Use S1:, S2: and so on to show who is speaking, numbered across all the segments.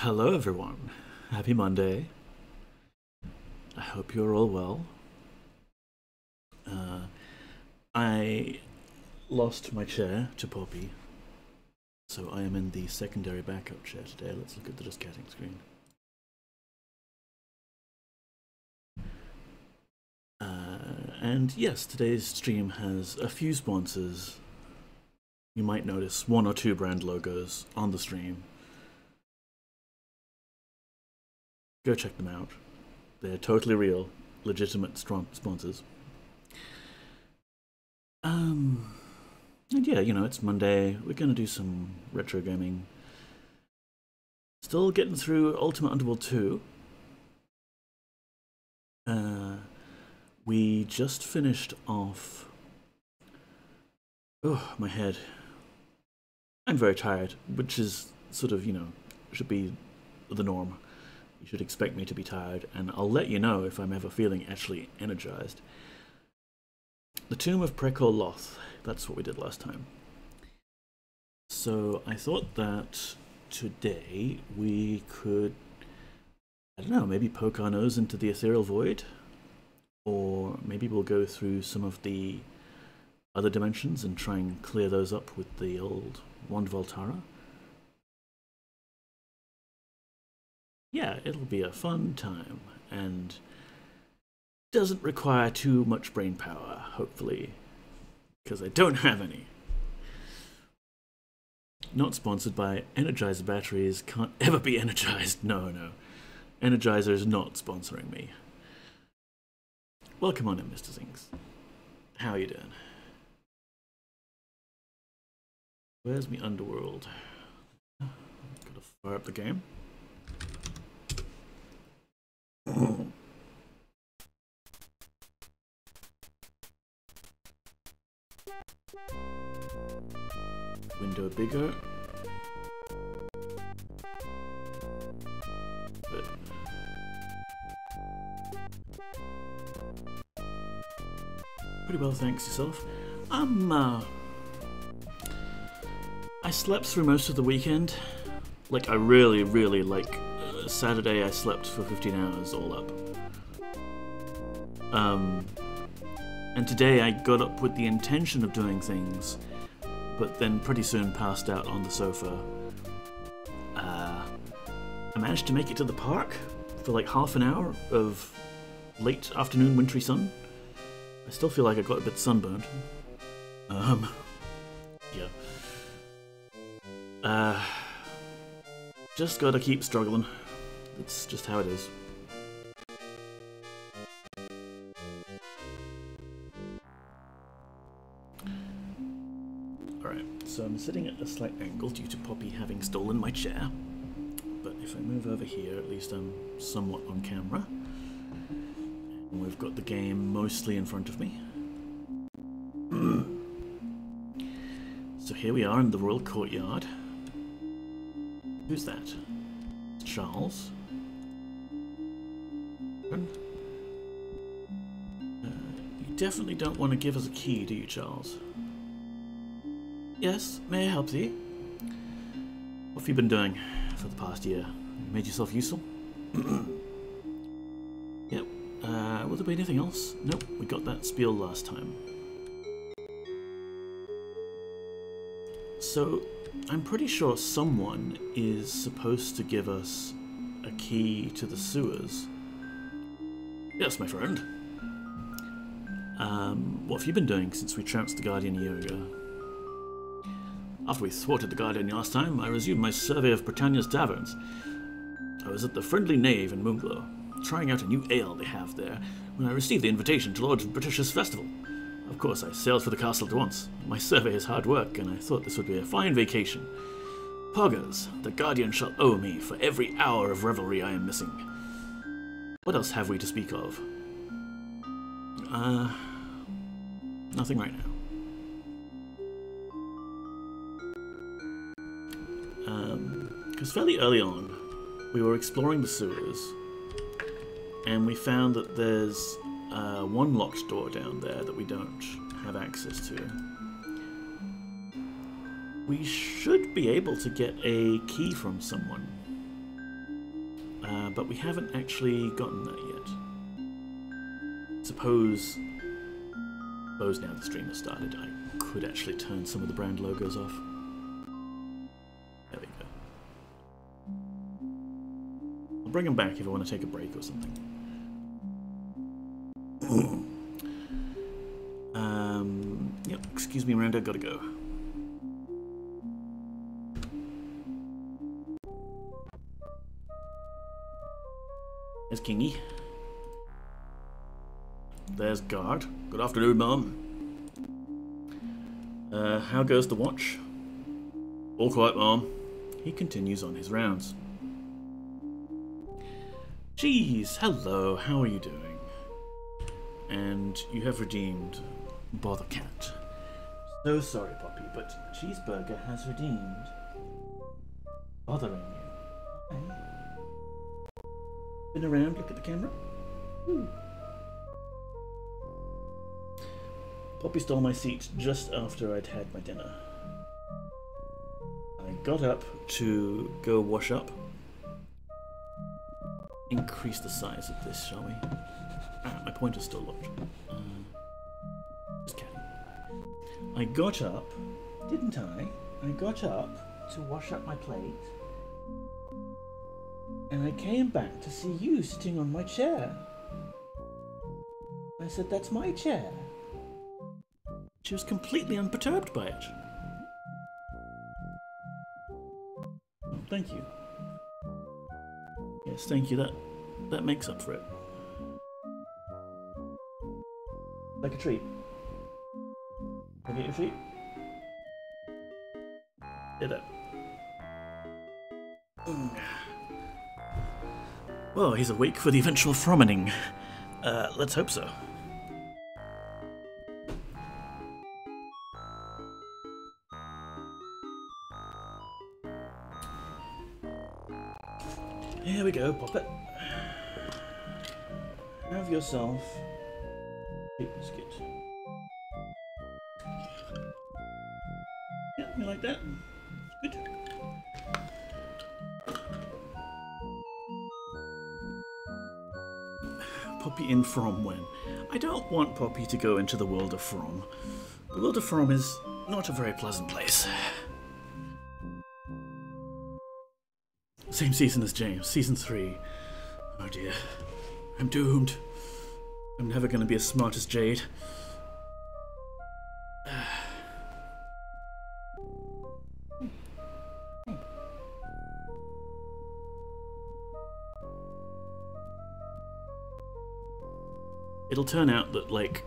S1: Hello everyone. Happy Monday. I hope you're all well. I lost my chair to Poppy, so I am in the secondary backup chair today. Let's look at the just chatting screen. And yes, today's stream has a few sponsors. You might notice one or two brand logos on the stream. Go check them out. They're totally real, legitimate sponsors. And yeah, you know, it's Monday. We're gonna do some retro gaming. Still getting through Ultima Underworld II. We just finished off... Oh, my head. I'm very tired, which is sort of, you know, should be the norm. You should expect me to be tired, and I'll let you know if I'm ever feeling actually energized. The Tomb of Prekor Loth, that's what we did last time. So I thought that today we could, I don't know, maybe poke our nose into the Ethereal Void, or maybe we'll go through some of the other dimensions and try and clear those up with the old Wand of Altara. Yeah, it'll be a fun time, and doesn't require too much brain power, hopefully, because I don't have any. Not sponsored by Energizer batteries, can't ever be energized. No. Energizer is not sponsoring me. Welcome on in, Mr. Zinks. How are you doing? Where's me Underworld? Gotta fire up the game. Window bigger. But pretty well, thanks yourself. I slept through most of the weekend. Like, I really, like, Saturday I slept for 15 hours all up. And today I got up with the intention of doing things, but then pretty soon passed out on the sofa. I managed to make it to the park for like half an hour of late afternoon wintry sun. I still feel like I got a bit sunburned. Yeah. Just gotta keep struggling. It's just how it is. Alright, so I'm sitting at a slight angle due to Poppy having stolen my chair. But if I move over here, at least I'm somewhat on camera. And we've got the game mostly in front of me. So here we are in the Royal Courtyard. Who's that? Charles. You definitely don't want to give us a key, do you, Charles? Yes, may I help thee? What have you been doing for the past year? You made yourself useful? Yep. Will there be anything else? Nope, we got that spiel last time. So, I'm pretty sure someone is supposed to give us a key to the sewers. Yes, my friend. What have you been doing since we trounced the Guardian a year ago? After we thwarted the Guardian last time, I resumed my survey of Britannia's taverns. I was at the Friendly Knave in Moonglow, trying out a new ale they have there, when I received the invitation to Lord British's festival. Of course, I sailed for the castle at once. My survey is hard work, and I thought this would be a fine vacation. Poggers, the Guardian shall owe me for every hour of revelry I am missing. What else have we to speak of? Nothing right now. Because fairly early on, we were exploring the sewers, and we found that there's one locked door down there that we don't have access to. We should be able to get a key from someone. but we haven't actually gotten that yet. Suppose now the stream has started, I could actually turn some of the brand logos off. There we go. I'll bring them back if I want to take a break or something. Yep, excuse me, Miranda, gotta go. There's Kingy. There's Guard. Good afternoon, Mum. How goes the watch? All quiet, Mom. He continues on his rounds. Geez, hello, how are you doing? And you have redeemed Bother Cat. So sorry, Poppy, but Cheeseburger has redeemed Bothering you. Hi. Been around, look at the camera. Ooh. Poppy stole my seat just after I'd had my dinner. I got up to go wash up. Increase the size of this, shall we? Ah, my pointer's still locked. Just kidding. I got up, didn't I? I got up to wash up my plate. And I came back to see you sitting on my chair. I said, that's my chair. She was completely unperturbed by it. Oh, thank you. Yes, thank you. That makes up for it. Like a treat. Can I get your treat? Did it. Well, he's awake for the eventual frommening. Let's hope so. Here we go, Poppet. Have yourself a biscuit. Yeah, you like that? Good. Poppy in From when? I don't want Poppy to go into the world of From. The world of From is not a very pleasant place. Same season as James, season 3. Oh dear. I'm doomed. I'm never going to be as smart as Jade. It'll turn out that, like,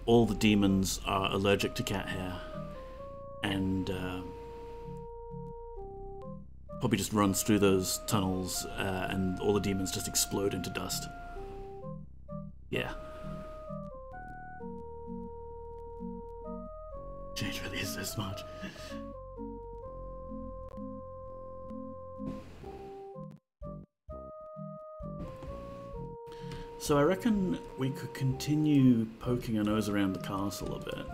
S1: all the demons are allergic to cat hair. And, Poppy just runs through those tunnels, and all the demons just explode into dust. Yeah. Jade really is so smart. So I reckon we could continue poking our nose around the castle a bit.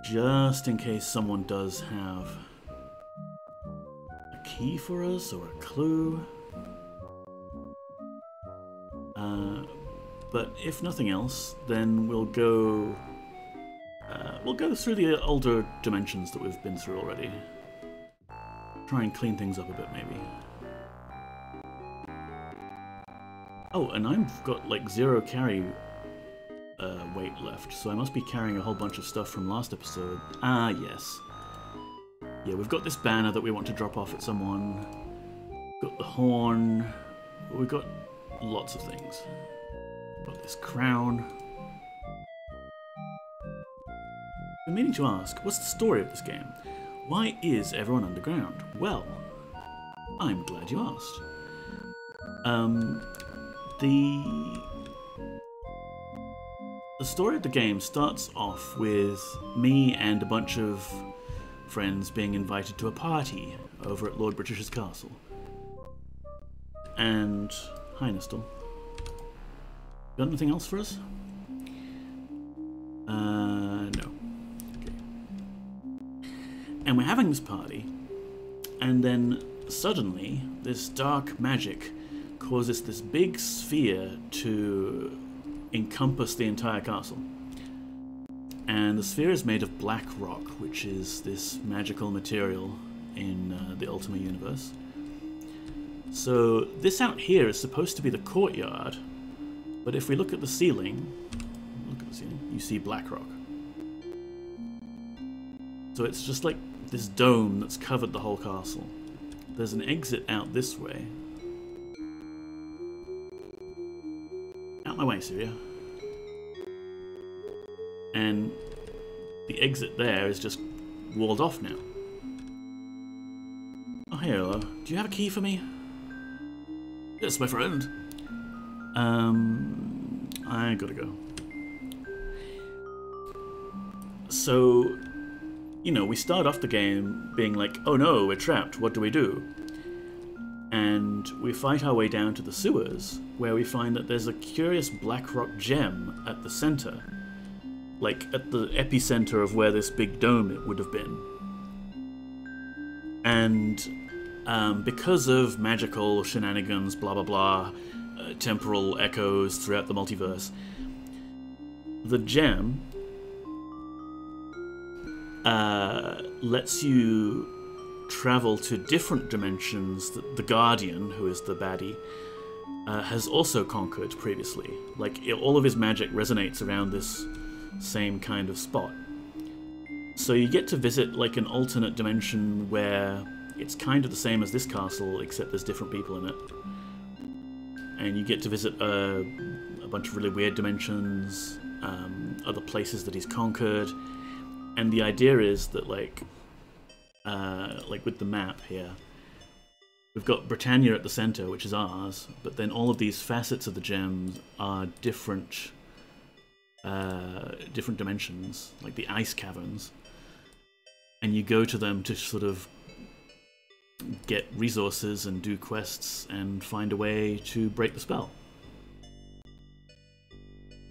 S1: Just in case someone does have a key for us or a clue. But if nothing else, then we'll go through the older dimensions that we've been through already. Try and clean things up a bit, maybe. Oh, and I've got like 0 carry weight left, so I must be carrying a whole bunch of stuff from last episode. Ah, yes. Yeah, we've got this banner that we want to drop off at someone. Got the horn. We've got lots of things. Got this crown. I'm meaning to ask, what's the story of this game? Why is everyone underground? Well, I'm glad you asked. The story of the game starts off with me and a bunch of friends being invited to a party over at Lord British's castle. And... hi, Nestle. Got anything else for us? No. Okay. And we're having this party, and then suddenly this dark magic causes this big sphere to encompass the entire castle. And the sphere is made of black rock, which is this magical material in the Ultima universe. So this out here is supposed to be the courtyard, but if we look at the ceiling, you see black rock. So it's just like this dome that's covered the whole castle. There's an exit out this way. Out my way, Syria. And the exit there is just walled off now. Oh, hey, hello. Do you have a key for me? Yes, my friend. I gotta go. So, you know, we start off the game being like, oh no, we're trapped, what do we do? And we fight our way down to the sewers, where we find that there's a curious black rock gem at the center. Like, at the epicenter of where this big dome it would have been. And because of magical shenanigans, blah blah blah, temporal echoes throughout the multiverse, the gem lets you travel to different dimensions that the Guardian, who is the baddie, has also conquered previously. Like, all of his magic resonates around this same kind of spot. So you get to visit like an alternate dimension where it's kind of the same as this castle, except there's different people in it. And you get to visit a bunch of really weird dimensions, other places that he's conquered. And the idea is that like with the map here, we've got Britannia at the center, which is ours, but then all of these facets of the gems are different dimensions, like the ice caverns. And you go to them to sort of get resources and do quests and find a way to break the spell.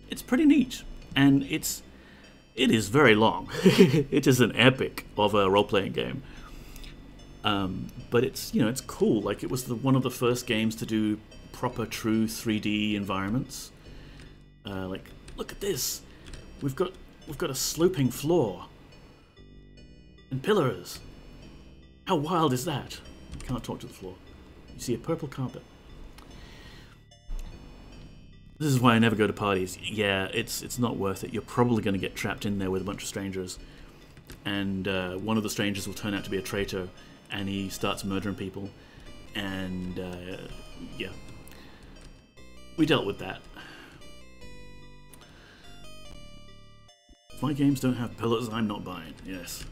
S1: It's pretty neat, and it is very long. It is an epic of a role-playing game. But it's, you know, it's cool. Like, it was one of the first games to do proper, true 3D environments. Like, look at this. We've got a sloping floor and pillars. How wild is that? You can't talk to the floor. You see a purple carpet. This is why I never go to parties. Yeah, it's not worth it. You're probably going to get trapped in there with a bunch of strangers. And one of the strangers will turn out to be a traitor, and he starts murdering people. And, yeah. We dealt with that. If my games don't have pillars, I'm not buying. Yes.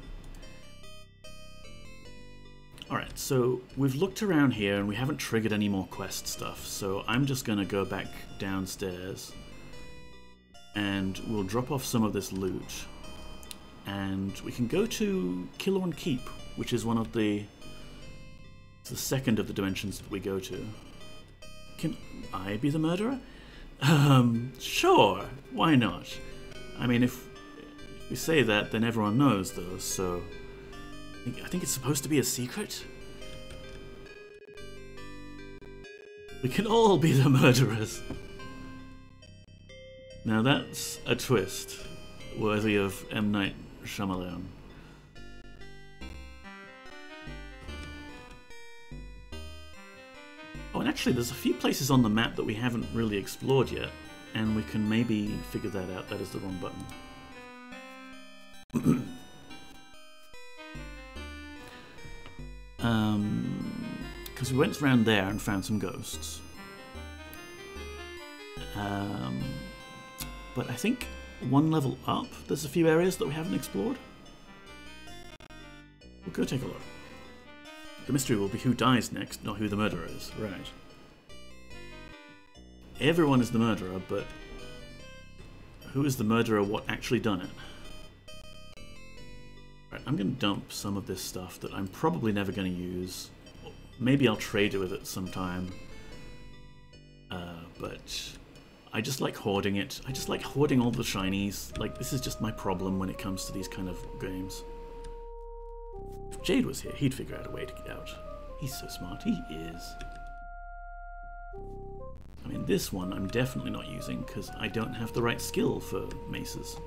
S1: Alright, so we've looked around here and we haven't triggered any more quest stuff, so I'm just going to go back downstairs and we'll drop off some of this loot. And we can go to Killorn Keep, which is one of the second of the dimensions that we go to. Can I be the murderer? Sure, why not? I mean, if we say that, then everyone knows, though, so I think it's supposed to be a secret. We can all be the murderers. Now that's a twist worthy of M. Night Shyamalan. Oh, and actually there's a few places on the map that we haven't really explored yet, and we can maybe figure that out. That is the wrong button. Because we went around there and found some ghosts. But I think one level up, there's a few areas that we haven't explored. We'll go take a look. The mystery will be who dies next, not who the murderer is. Right. Everyone is the murderer, but who is the murderer, what actually done it? Right, I'm going to dump some of this stuff that I'm probably never going to use. Maybe I'll trade it with it sometime. But I just like hoarding it. I just like hoarding all the shinies. Like, this is just my problem when it comes to these kind of games. If Jade was here, he'd figure out a way to get out. He's so smart. He is. I mean, this one I'm definitely not using because I don't have the right skill for maces.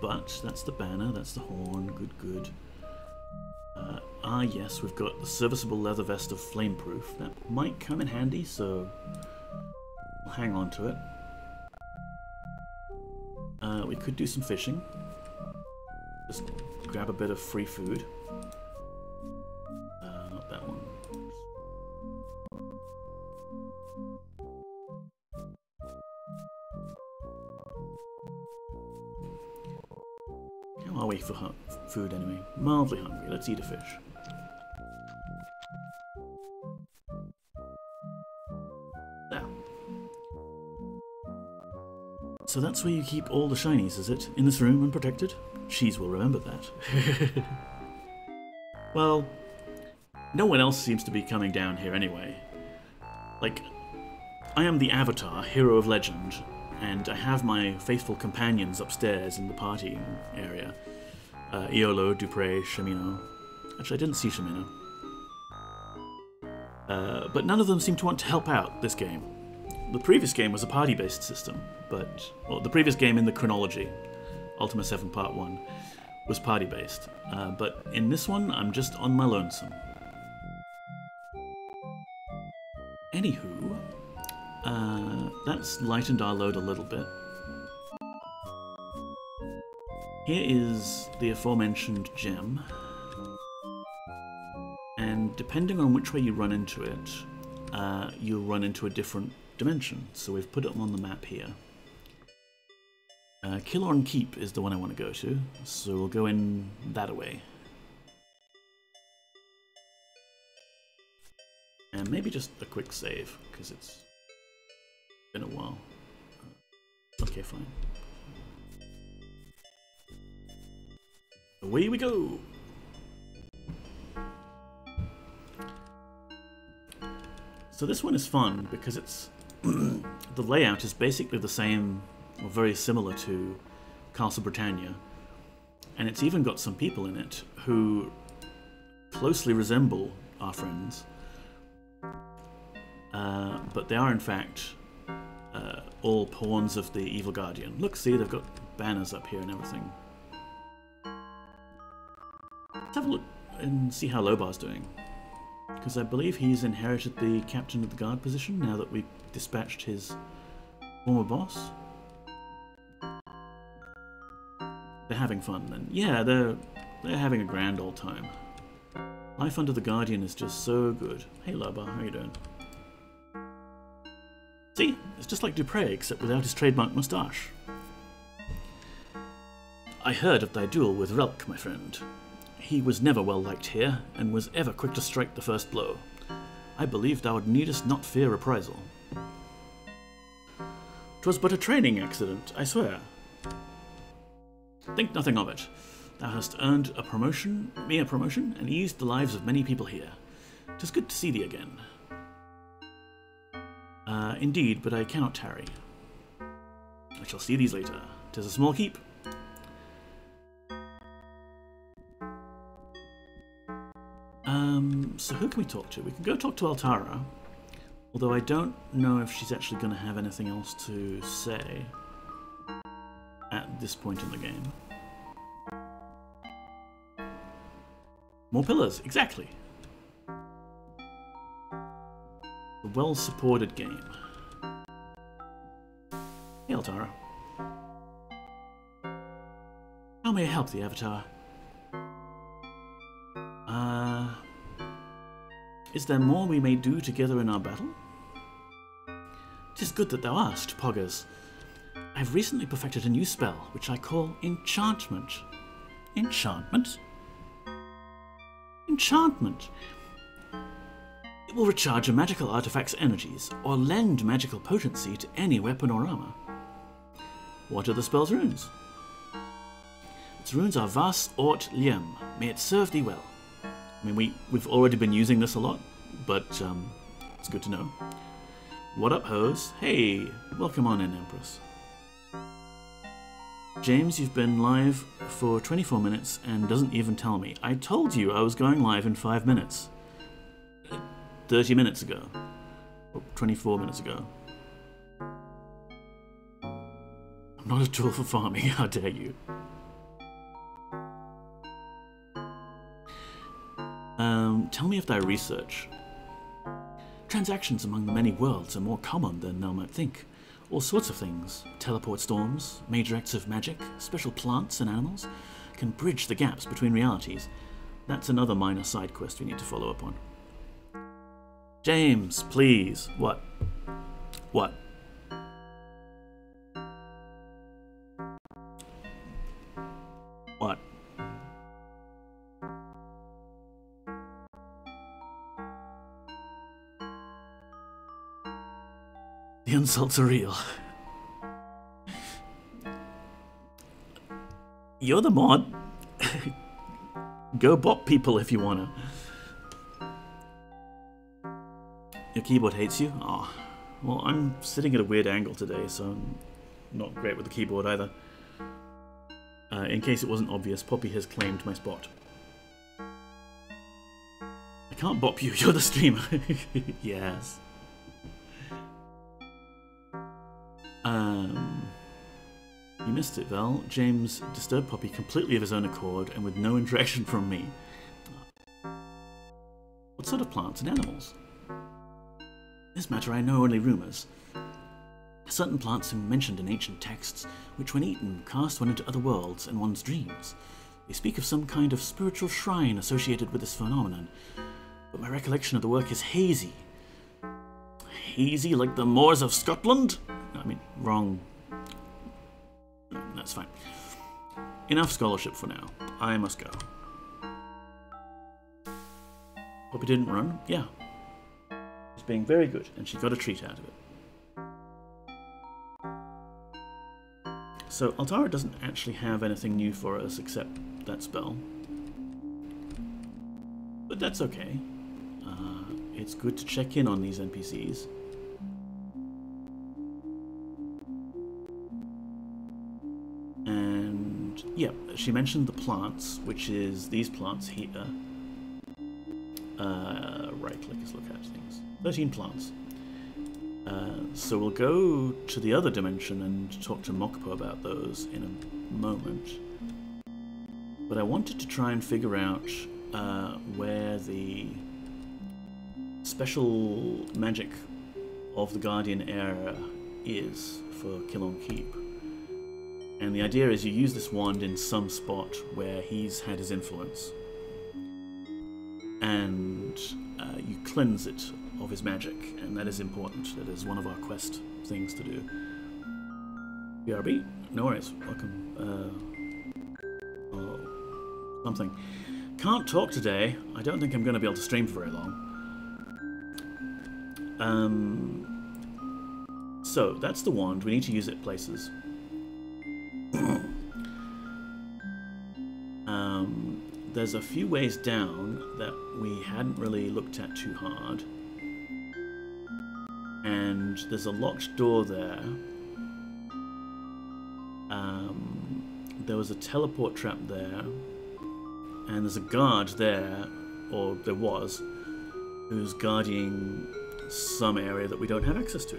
S1: But that's the banner, that's the horn, good. Yes, we've got the serviceable leather vest of flameproof. That might come in handy, so I'll hang on to it. We could do some fishing. Just grab a bit of free food. Not that one. How are we for food anyway? Mildly hungry. Let's eat a fish. There. So that's where you keep all the shinies, is it? In this room, unprotected? Cheese will remember that. Well, no one else seems to be coming down here anyway. Like, I am the Avatar, hero of legend, and I have my faithful companions upstairs in the party area. Iolo, Dupre, Shamino. Actually, I didn't see Shamino. But none of them seem to want to help out this game. The previous game was a party-based system, well, the previous game in the chronology, Ultima 7 Part 1, was party-based. But in this one, I'm just on my lonesome. Anywho, that's lightened our load a little bit. Here is the aforementioned gem, and depending on which way you run into it, you'll run into a different dimension. So we've put it on the map here. Killorn Keep is the one I want to go to, so we'll go in that way. And maybe just a quick save, because it's been a while. Okay, fine. Away we go! So this one is fun, because it's the layout is basically the same, or very similar to Castle Britannia. And it's even got some people in it who closely resemble our friends. But they are in fact all pawns of the Evil Guardian. Look, see, they've got banners up here and everything. Let's have a look and see how Lobar's doing. Because I believe he's inherited the Captain of the Guard position now that we've dispatched his former boss. They're having fun then. Yeah, they're having a grand old time. Life under the Guardian is just so good. Hey Lobar, how you doing? See? It's just like Dupre, except without his trademark moustache. I heard of thy duel with Relk, my friend. He was never well liked here, and was ever quick to strike the first blow. I believe thou needest not fear reprisal. 'Twas but a training accident, I swear. Think nothing of it. Thou hast earned me a promotion, and eased the lives of many people here. 'Tis good to see thee again. Indeed, but I cannot tarry. I shall see these later. 'Tis a small keep. So who can we talk to? We can go talk to Altara, although I don't know if she's actually going to have anything else to say at this point in the game. More pillars, exactly. A well-supported game. Hey, Altara. How may I help the Avatar? Is there more we may do together in our battle? 'Tis good that thou asked, Poggers. I have recently perfected a new spell, which I call Enchantment. Enchantment? Enchantment! It will recharge a magical artifact's energies, or lend magical potency to any weapon or armor. What are the spell's runes? Its runes are Vas Ort Liem. May it serve thee well. I mean, we've already been using this a lot, but it's good to know. What up, hoes? Hey, welcome on in, Empress. James, you've been live for 24 minutes and doesn't even tell me. I told you I was going live in 5 minutes. 30 minutes ago. Or 24 minutes ago. I'm not a tool for farming, how dare you. Tell me of thy research. Transactions among the many worlds are more common than thou might think. All sorts of things, teleport storms, major acts of magic, special plants and animals, can bridge the gaps between realities. That's another minor side quest we need to follow up on. James, please. What? What? What? The insults are real. You're the mod. Go bop people if you wanna. Your keyboard hates you? Oh, well, I'm sitting at a weird angle today, so I'm not great with the keyboard either. In case it wasn't obvious, Poppy has claimed my spot. I can't bop you, you're the streamer. Yes. You missed it, Val. James disturbed Poppy completely of his own accord and with no interaction from me. What sort of plants and animals? This matter I know only rumours. Certain plants are mentioned in ancient texts, which when eaten cast one into other worlds and one's dreams. They speak of some kind of spiritual shrine associated with this phenomenon, but my recollection of the work is hazy. Hazy like the moors of Scotland? No, I mean, wrong. That's fine. Enough scholarship for now. I must go. Poppy didn't run? Yeah. She's being very good, and she got a treat out of it. So, Altara doesn't actually have anything new for us except that spell. But that's okay. It's good to check in on these NPCs. And, yeah, she mentioned the plants, which is these plants here. Right-click is look at things. 13 plants. So we'll go to the other dimension and talk to Mokpo about those in a moment. But I wanted to try and figure out where the special magic of the Guardian era is for Kilon Keep. And the idea is you use this wand in some spot where he's had his influence. And you cleanse it of his magic, and that is important. That is one of our quest things to do. BRB? No worries. Welcome. Oh, something. Can't talk today. I don't think I'm going to be able to stream for very long. So, that's the wand. We need to use it places. There's a few ways down that we hadn't really looked at too hard. And there's a locked door there. There was a teleport trap there. And there's a guard there, or there was, who's guarding some area that we don't have access to.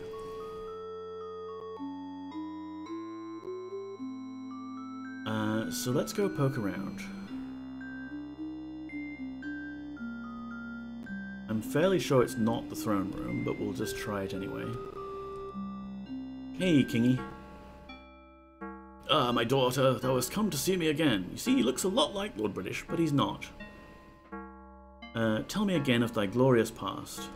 S1: So let's go poke around. I'm fairly sure it's not the throne room, but we'll just try it anyway. Hey, Kingy. Ah, my daughter, thou hast come to see me again. You see, he looks a lot like Lord British, but he's not. Tell me again of thy glorious past.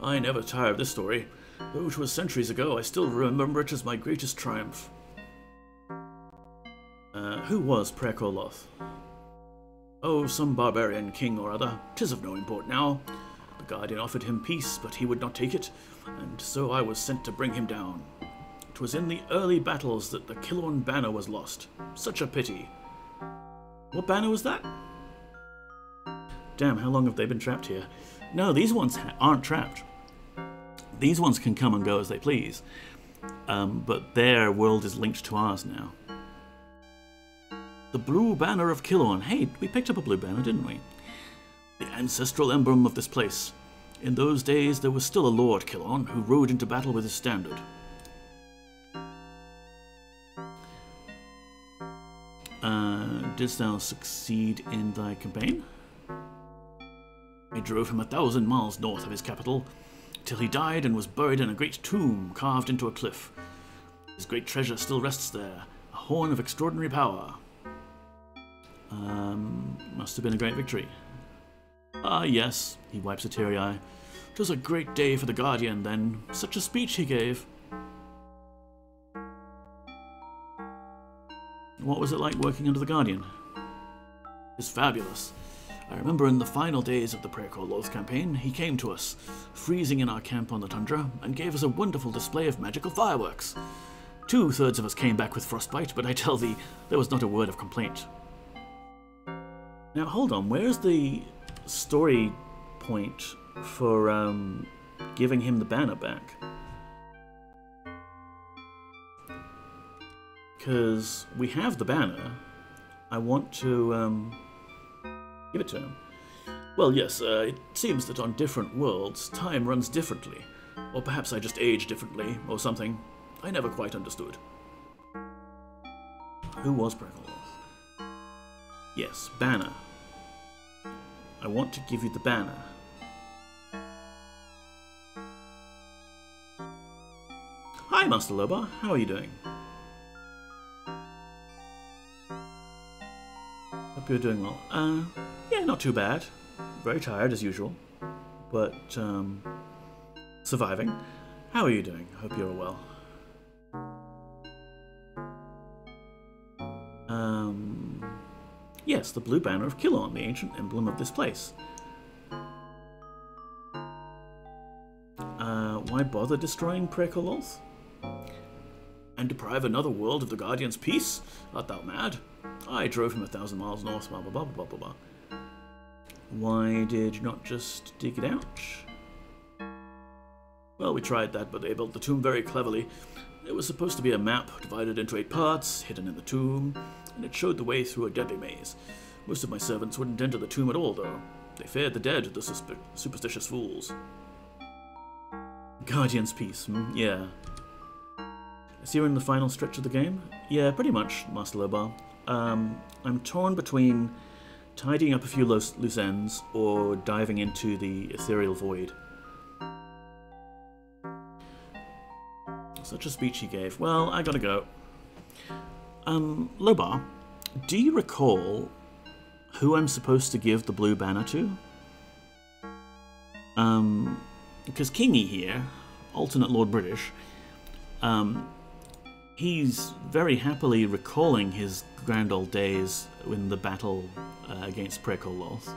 S1: I never tire of this story. Though it was centuries ago, I still remember it as my greatest triumph. Who was Prekoloth? Oh, some barbarian king or other. 'Tis of no import now. The Guardian offered him peace, but he would not take it, and so I was sent to bring him down. 'Twas in the early battles that the Kilorn banner was lost. Such a pity. What banner was that? Damn, how long have they been trapped here? No, these ones aren't trapped. These ones can come and go as they please. but their world is linked to ours now. The blue banner of Kilorn. Hey, we picked up a blue banner, didn't we? The ancestral emblem of this place. In those days, there was still a Lord Kilorn who rode into battle with his standard. Didst thou succeed in thy campaign? I drove him 1,000 miles north of his capital, till he died and was buried in a great tomb carved into a cliff. His great treasure still rests there, a horn of extraordinary power. Must have been a great victory. Ah, yes, he wipes a teary eye. 'Twas a great day for the Guardian, then. Such a speech he gave. What was it like working under the Guardian? It's fabulous. I remember in the final days of the Prayer-Call-Loth campaign, he came to us, freezing in our camp on the tundra, and gave us a wonderful display of magical fireworks. 2/3 of us came back with frostbite, but I tell thee, there was not a word of complaint. Now hold on, where's the story point for giving him the banner back? Because we have the banner. I want to give it to him. Well, yes, it seems that on different worlds, time runs differently. Or perhaps I just age differently, or something. I never quite understood. Who was Prayer-Call-Loth? Yes, banner. I want to give you the banner. Hi, Master Lobar. How are you doing? Hope you're doing well. Yeah, not too bad. Very tired as usual, but surviving. How are you doing? Hope you're well. Yes, the blue banner of Kilorn, the ancient emblem of this place. Why bother destroying Prayer-Call-Loth? And deprive another world of the Guardian's peace? Art thou mad? I drove him 1,000 miles north, blah blah blah blah blah blah. Why did you not just dig it out? Well, we tried that, but they built the tomb very cleverly. It was supposed to be a map divided into 8 parts, hidden in the tomb, and it showed the way through a deadly maze. Most of my servants wouldn't enter the tomb at all, though. They feared the dead, the superstitious fools. Guardian's Peace, yeah. I see you're in the final stretch of the game? Yeah, pretty much, Master Lobar. I'm torn between tidying up a few loose ends or diving into the ethereal void. Such a speech he gave. Well, I gotta go. Lobar, do you recall who I'm supposed to give the blue banner to? Because Kingy here, alternate Lord British, he's very happily recalling his grand old days in the battle against Prayer-Call-Loth.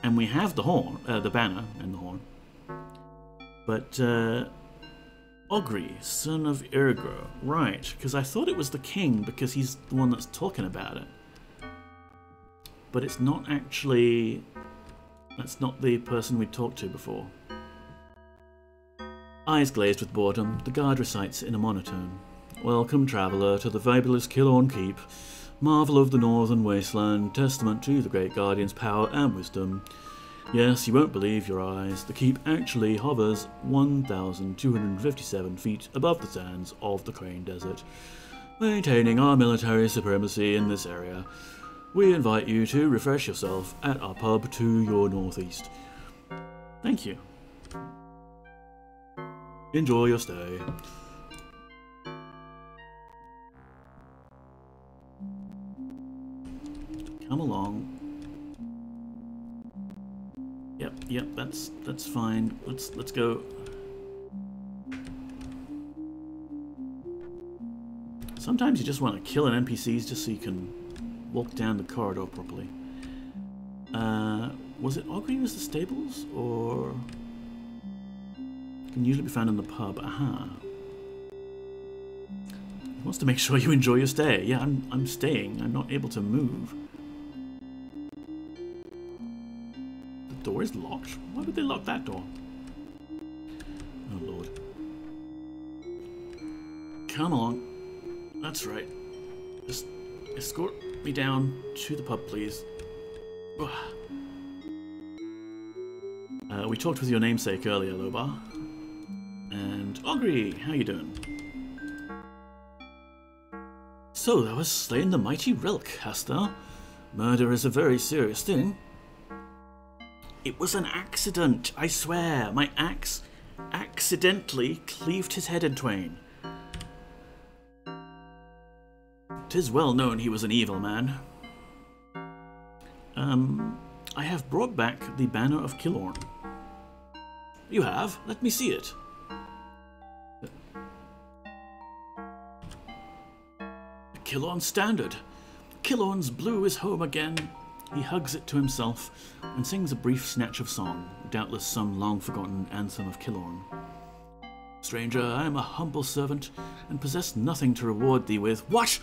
S1: And we have the horn, the banner and the horn. But Ogri, son of Irgro, right? Because I thought it was the king because he's the one that's talking about it. But it's not actually. That's not the person we talked to before. Eyes glazed with boredom, the guard recites in a monotone. Welcome, traveller, to the fabulous Kilorn Keep, marvel of the northern wasteland, testament to the great Guardian's power and wisdom. Yes, you won't believe your eyes. The keep actually hovers 1,257 feet above the sands of the Crane Desert, maintaining our military supremacy in this area. We invite you to refresh yourself at our pub to your northeast. Thank you. Enjoy your stay. Come along. Yep, that's fine. Let's go. Sometimes you just want to kill an NPCs just so you can walk down the corridor properly. Was it Ogri was the stables, or can usually be found in the pub? Aha. He wants to make sure you enjoy your stay. Yeah, I'm staying. I'm not able to move. The door is locked. Why would they lock that door? Oh lord. Come on. That's right. Just escort me down to the pub, please. We talked with your namesake earlier, Lobar. And Ogre, how you doing? So thou hast slain the mighty Relk, hast thou? Murder is a very serious thing. It was an accident, I swear. My axe accidentally cleaved his head in twain. 'Tis well known he was an evil man. I have brought back the banner of Killorn. You have? Let me see it. The Killorn standard. Killorn's blue is home again. He hugs it to himself and sings a brief snatch of song, doubtless some long-forgotten anthem of Killorn. Stranger, I am a humble servant and possess nothing to reward thee with. What?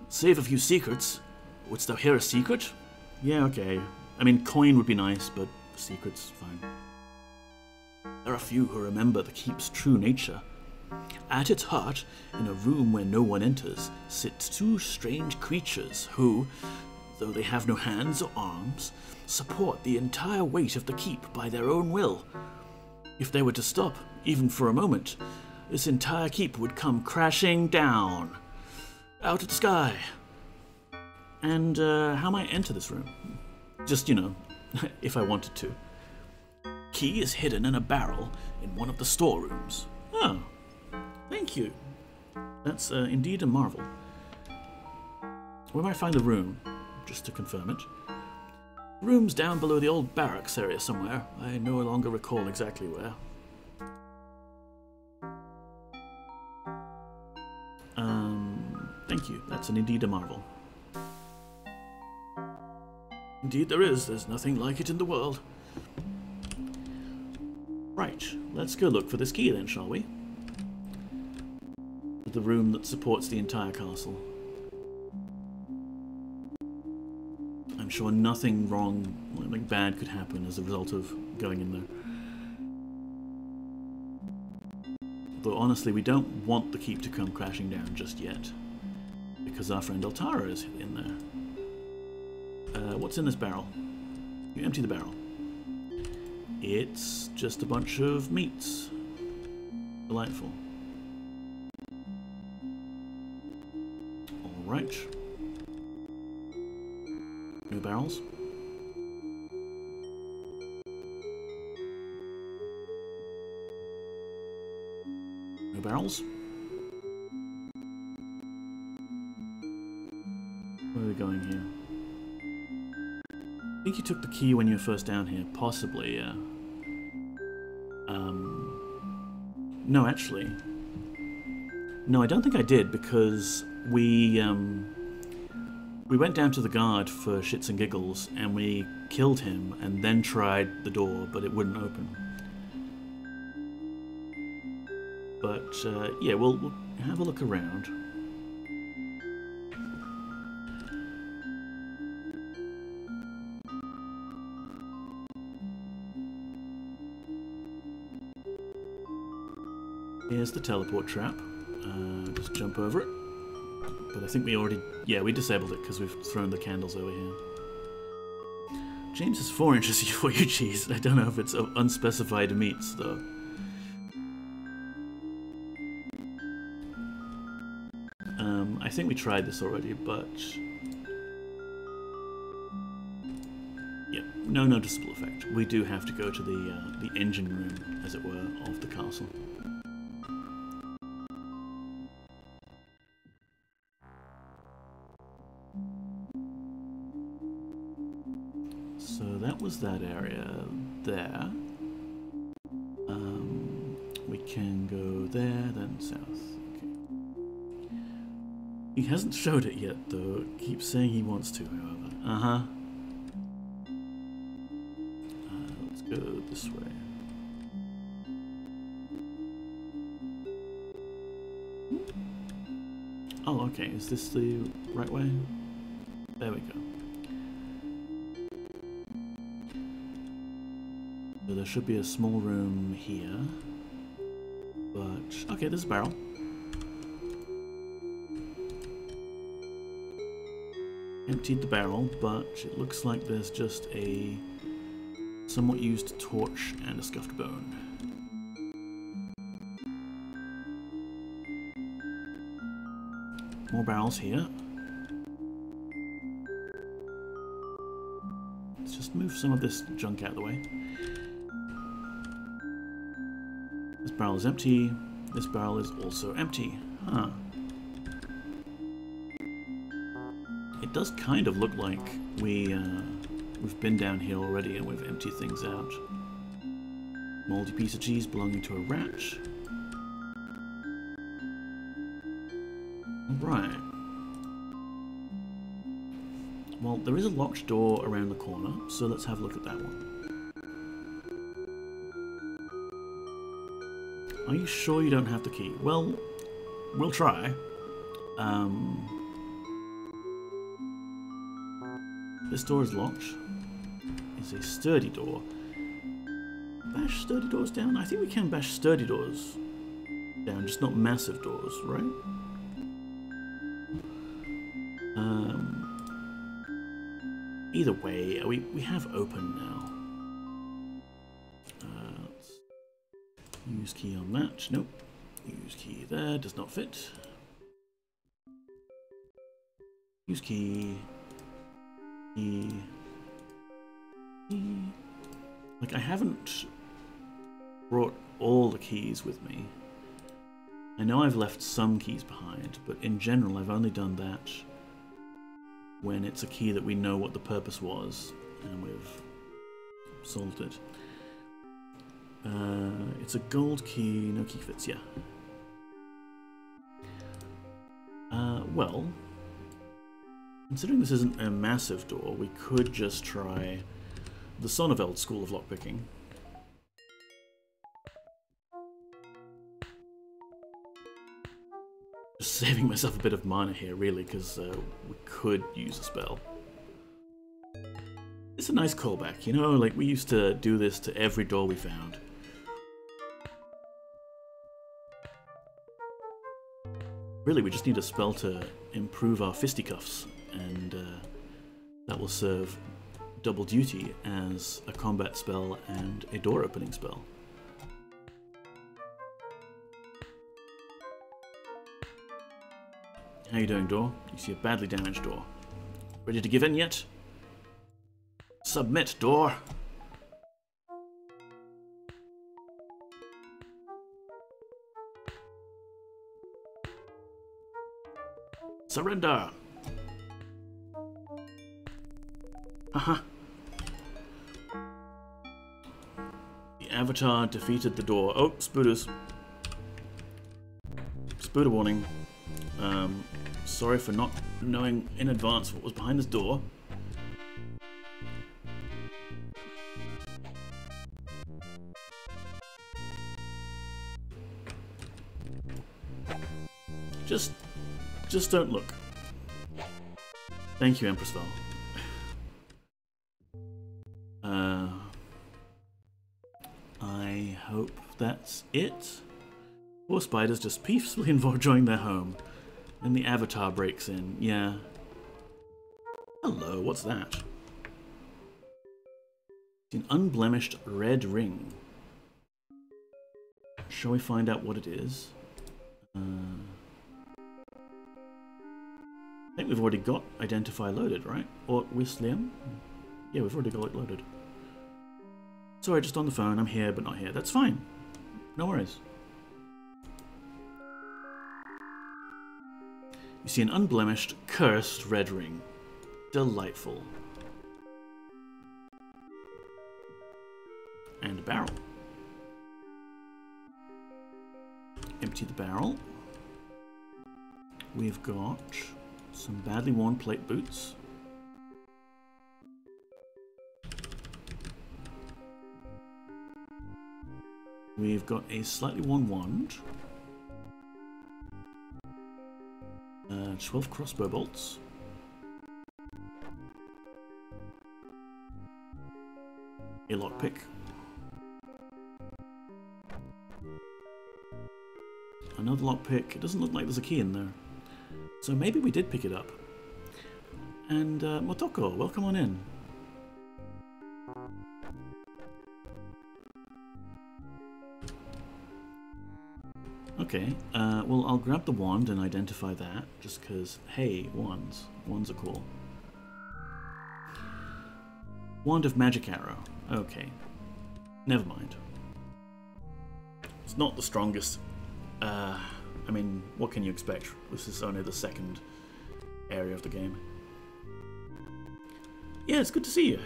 S1: Save a few secrets. Wouldst thou hear a secret? Yeah, okay. I mean, coin would be nice, but secret's fine. There are few who remember the keep's true nature. At its heart, in a room where no one enters, sit two strange creatures who, though they have no hands or arms, support the entire weight of the keep by their own will. If they were to stop, even for a moment, this entire keep would come crashing down. Out of the sky. And how might I enter this room? Just, you know, if I wanted to. Key is hidden in a barrel in one of the storerooms. Oh, thank you. That's indeed a marvel. Where might I find the room? Just to confirm it. Room's down below the old barracks area somewhere. I no longer recall exactly where. Thank you. That's indeed a marvel. Indeed there is. There's nothing like it in the world. Right. Let's go look for this key then, shall we? The room that supports the entire castle. I'm sure nothing wrong, nothing bad could happen as a result of going in there. Though honestly, we don't want the keep to come crashing down just yet. Because our friend Altara is in there. What's in this barrel? You empty the barrel. It's just a bunch of meats. Delightful. Alright. No barrels? No barrels? Where are we going here? I think you took the key when you were first down here. Possibly, yeah. No, actually. No, I don't think I did, because we went down to the guard for shits and giggles, and we killed him, and then tried the door, but it wouldn't open. But, yeah, we'll have a look around. Here's the teleport trap. Just jump over it. But I think we already... Yeah, we disabled it because we've thrown the candles over here. James is 4 inches for you, cheese. I don't know if it's unspecified meats, though. I think we tried this already, but... Yeah, no noticeable effect. We do have to go to the engine room, as it were, of the castle. So that was that area there. We can go there, then south. Okay. He hasn't showed it yet, though. Keeps saying he wants to, however. Let's go this way. Oh, okay. Is this the right way? There we go. So there should be a small room here. But, okay, there's a barrel. Emptied the barrel, but it looks like there's just a somewhat used torch and a scuffed bone. More barrels here. Let's just move some of this junk out of the way. This barrel is empty. This barrel is also empty. Huh. It does kind of look like we've been down here already and we've emptied things out. Moldy piece of cheese belonging to a rat. Right. Well, there is a locked door around the corner, so let's have a look at that one. Are you sure you don't have the key? Well, we'll try. This door is locked. It's a sturdy door. Bash sturdy doors down? I think we can bash sturdy doors down, just not massive doors, right? Either way, we have open now. Let's use key on that. Nope. Use key there. Does not fit. Use key. Key. Key. Like, I haven't brought all the keys with me. I know I've left some keys behind, but in general I've only done that when it's a key that we know what the purpose was and we've solved it. It's a gold key, no key fits, yeah. Well, considering this isn't a massive door, we could just try the Sonneveld School of Lockpicking. Just saving myself a bit of mana here, really, because we could use a spell. It's a nice callback, you know, like we used to do this to every door we found. Really, we just need a spell to improve our fisticuffs, and that will serve double duty as a combat spell and a door opening spell. How you doing, door? You see a badly damaged door. Ready to give in yet? Submit, door! Surrender! Haha. The Avatar defeated the door. Oh, spooters. Spooter warning. Sorry for not knowing in advance what was behind this door. Just don't look. Thank you, Empress Val. I hope that's it. Poor spiders just peacefully enjoying their home. And the Avatar breaks in, yeah. Hello, what's that? It's an unblemished red ring. Shall we find out what it is? I think we've already got Identify loaded, right? Or Wisliam? Yeah, we've already got it loaded. Sorry, just on the phone. I'm here, but not here. That's fine. No worries. You see an unblemished, cursed red ring. Delightful. And a barrel. Empty the barrel. We've got some badly worn plate boots. We've got a slightly worn wand. 12 crossbow bolts. A lockpick. Another lockpick. It doesn't look like there's a key in there. So maybe we did pick it up. And Motoko, welcome on in. Okay, well, I'll grab the wand and identify that, just because, hey, wands. Wands are cool. Wand of Magic Arrow. Okay. Never mind. It's not the strongest. I mean, what can you expect? This is only the second area of the game. Yeah, it's good to see you.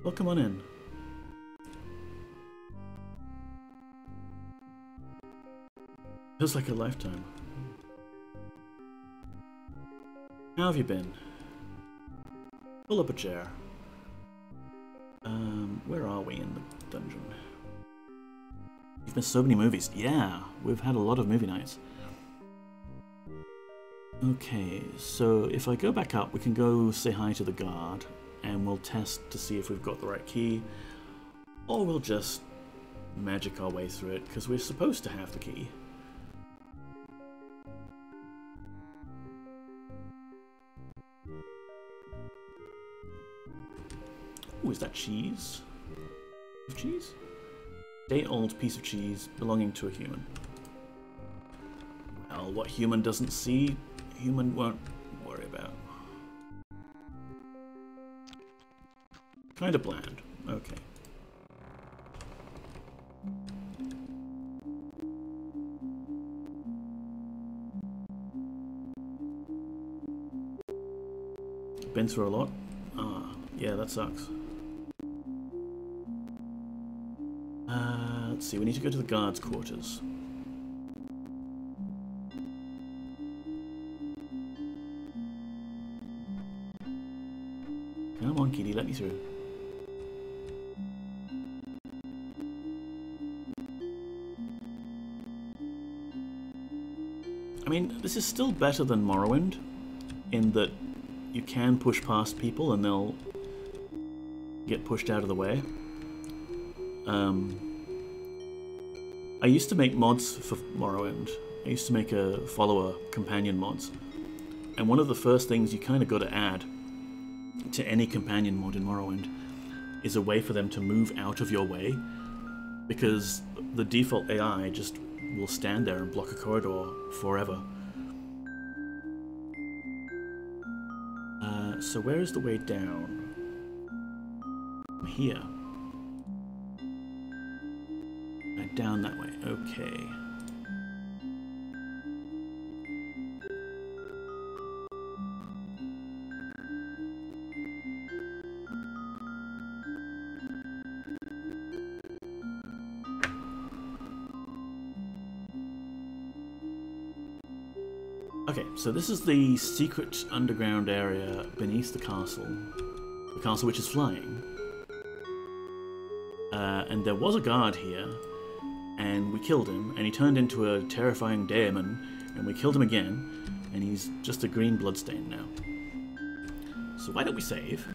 S1: Welcome on in. Feels like a lifetime. How have you been? Pull up a chair. Where are we in the dungeon? You've missed so many movies. Yeah, we've had a lot of movie nights. Okay, so if I go back up, we can go say hi to the guard, and we'll test to see if we've got the right key, or we'll just magic our way through it, because we're supposed to have the key. Ooh, is that cheese? Cheese? Day-old piece of cheese belonging to a human. Well, what human doesn't see, human won't worry about. Kinda bland. Okay. Been through a lot? Ah, yeah, that sucks. Let's see, we need to go to the guards' quarters. Come on, kitty, let me through. I mean, this is still better than Morrowind, in that you can push past people and they'll get pushed out of the way. I used to make mods for Morrowind. I used to make a follower companion mods. And one of the first things you kind of got to add to any companion mod in Morrowind is a way for them to move out of your way, because the default AI just will stand there and block a corridor forever. So where is the way down? Here. Down that way, okay. Okay, so this is the secret underground area beneath the castle which is flying. And there was a guard here, and we killed him, and he turned into a terrifying daemon, and we killed him again, and he's just a green bloodstain now. So why don't we save?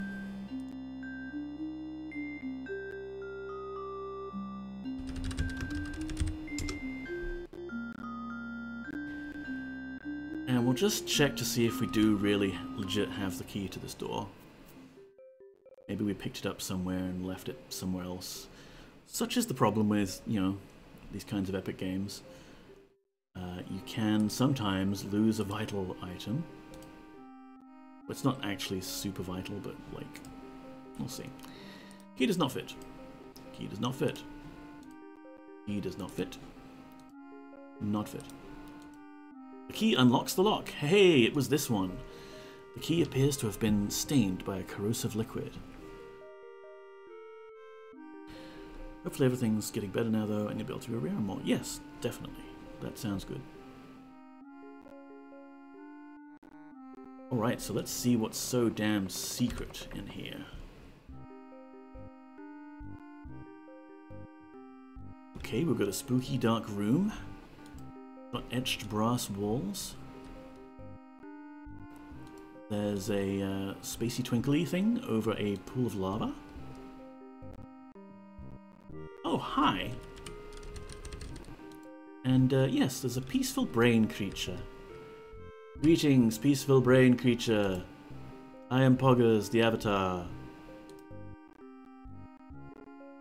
S1: And we'll just check to see if we do really legit have the key to this door. Maybe we picked it up somewhere and left it somewhere else. Such is the problem with, you know, these kinds of epic games. You can sometimes lose a vital item. Well, it's not actually super vital, but like, we'll see. Key does not fit. Key does not fit. Key does not fit. Not fit. The key unlocks the lock. Hey, it was this one. The key appears to have been stained by a corrosive liquid. Hopefully everything's getting better now, though, and you'll be able to go around more. Yes, definitely. That sounds good. Alright, so let's see what's so damn secret in here. Okay, we've got a spooky dark room. Got etched brass walls. There's a spacey twinkly thing over a pool of lava. Oh, hi! And yes, there's a peaceful brain creature. Greetings, peaceful brain creature. I am Poggers, the Avatar.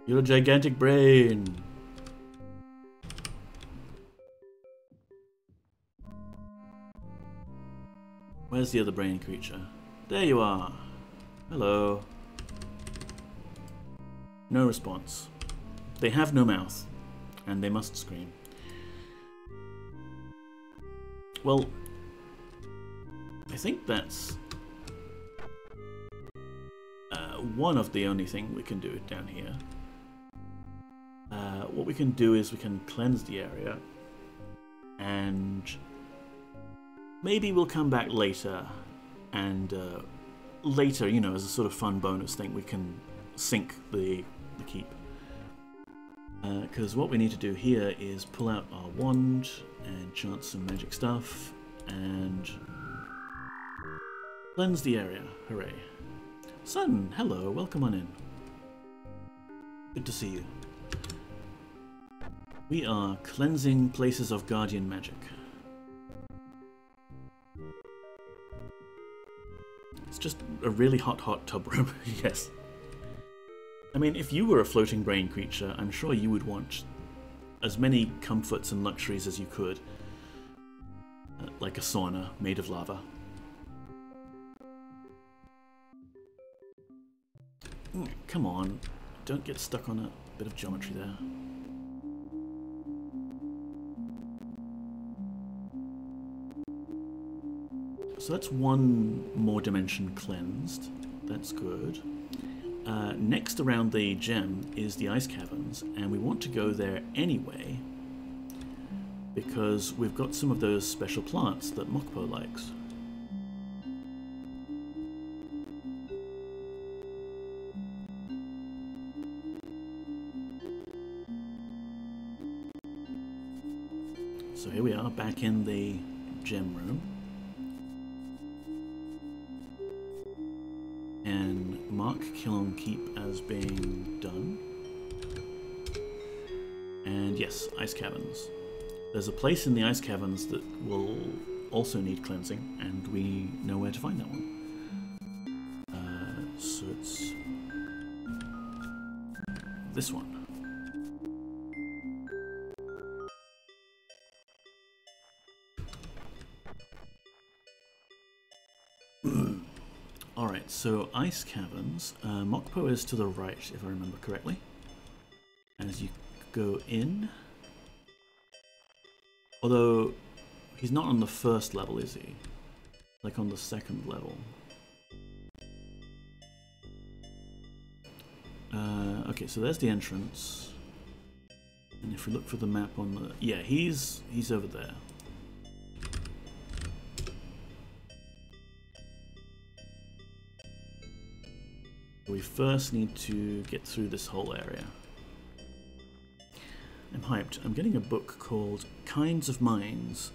S1: You're a gigantic brain. Where's the other brain creature? There you are. Hello. No response. They have no mouth, and they must scream. Well, I think that's one of the only thing we can do down here. What we can do is we can cleanse the area, and maybe we'll come back later, and later, you know, as a sort of fun bonus thing, we can sink the keep. Because what we need to do here is pull out our wand and chant some magic stuff and cleanse the area. Hooray. Sun, hello, welcome on in. Good to see you. We are cleansing places of guardian magic. It's just a really hot tub room, yes. I mean, if you were a floating brain creature, I'm sure you would want as many comforts and luxuries as you could. Like a sauna made of lava. Come on, don't get stuck on a bit of geometry there. So that's one more dimension cleansed. That's good. Next around the gem is the ice caverns, and we want to go there anyway because we've got some of those special plants that Mokpo likes. So here we are, back in the gem room. And mark Kiln Keep as being done. And yes, ice caverns. There's a place in the ice caverns that will also need cleansing, and we know where to find that one. So it's this one. Alright, so ice caverns. Mokpo is to the right, if I remember correctly. As you go in. Although, he's not on the first level, is he? Like on the second level. Okay, so there's the entrance. And if we look for the map on the... Yeah, he's over there. We first need to get through this whole area. I'm hyped. I'm getting a book called Kinds of Minds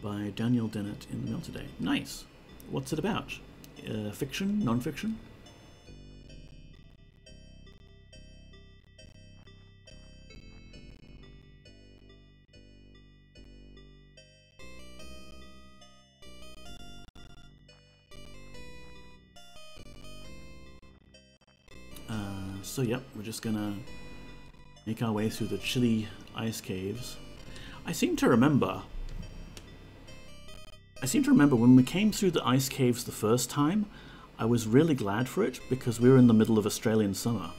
S1: by Daniel Dennett in the mail today. Nice. What's it about? Fiction? Non-fiction? So yep, we're just gonna make our way through the chilly ice caves. I seem to remember when we came through the ice caves the first time, I was really glad for it because we were in the middle of Australian summer,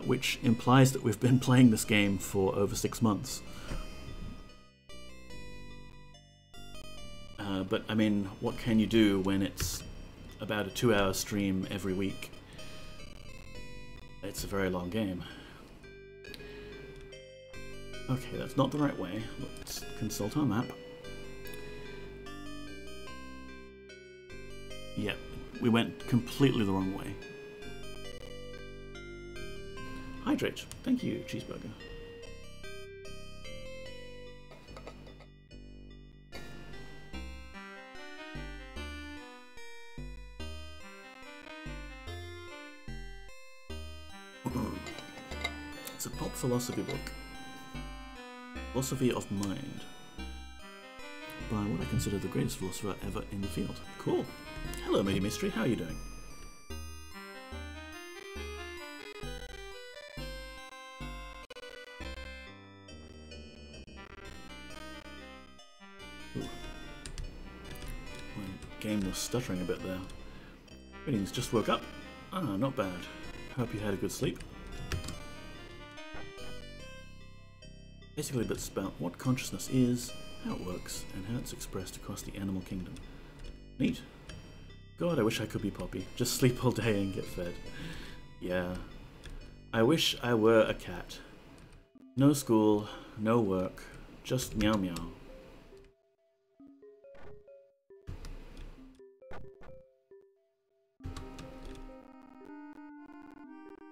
S1: which implies that we've been playing this game for over 6 months. But I mean, what can you do when it's about a 2-hour stream every week? It's a very long game. Okay, that's not the right way. Let's consult our map. Yep, we went completely the wrong way. Hydrate. Thank you, Cheeseburger. It's a pop philosophy book. Philosophy of Mind. By what I consider the greatest philosopher ever in the field. Cool. Hello, Matey Mystery. How are you doing? Ooh. My game was stuttering a bit there. Greetings, just woke up. Ah, not bad. Hope you had a good sleep. Basically, bits about what consciousness is, how it works, and how it's expressed across the animal kingdom. Neat. God, I wish I could be Poppy. Just sleep all day and get fed. Yeah. I wish I were a cat. No school, no work, just meow meow.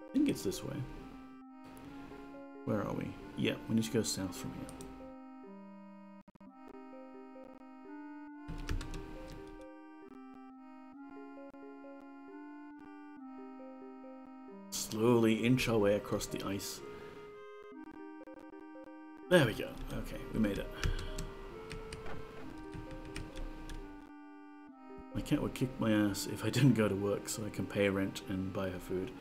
S1: I think it's this way. Where are we? Yeah, we need to go south from here. Slowly inch our way across the ice. There we go. Okay, we made it. My cat would kick my ass if I didn't go to work so I can pay rent and buy her food.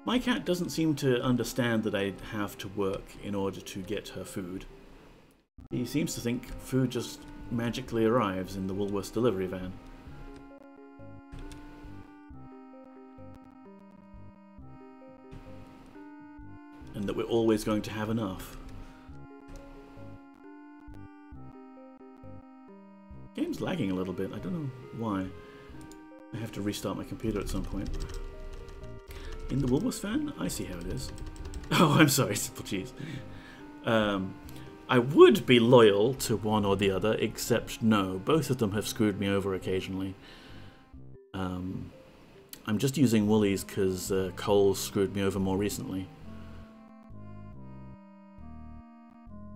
S1: My cat doesn't seem to understand that I have to work in order to get her food. He seems to think food just magically arrives in the Woolworths delivery van. And that we're always going to have enough. Game's lagging a little bit, I don't know why. I have to restart my computer at some point. In the Woolworths van? I see how it is. Oh, I'm sorry, simple cheese. I would be loyal to one or the other, except no, both of them have screwed me over occasionally. I'm just using Woolies because Coles screwed me over more recently.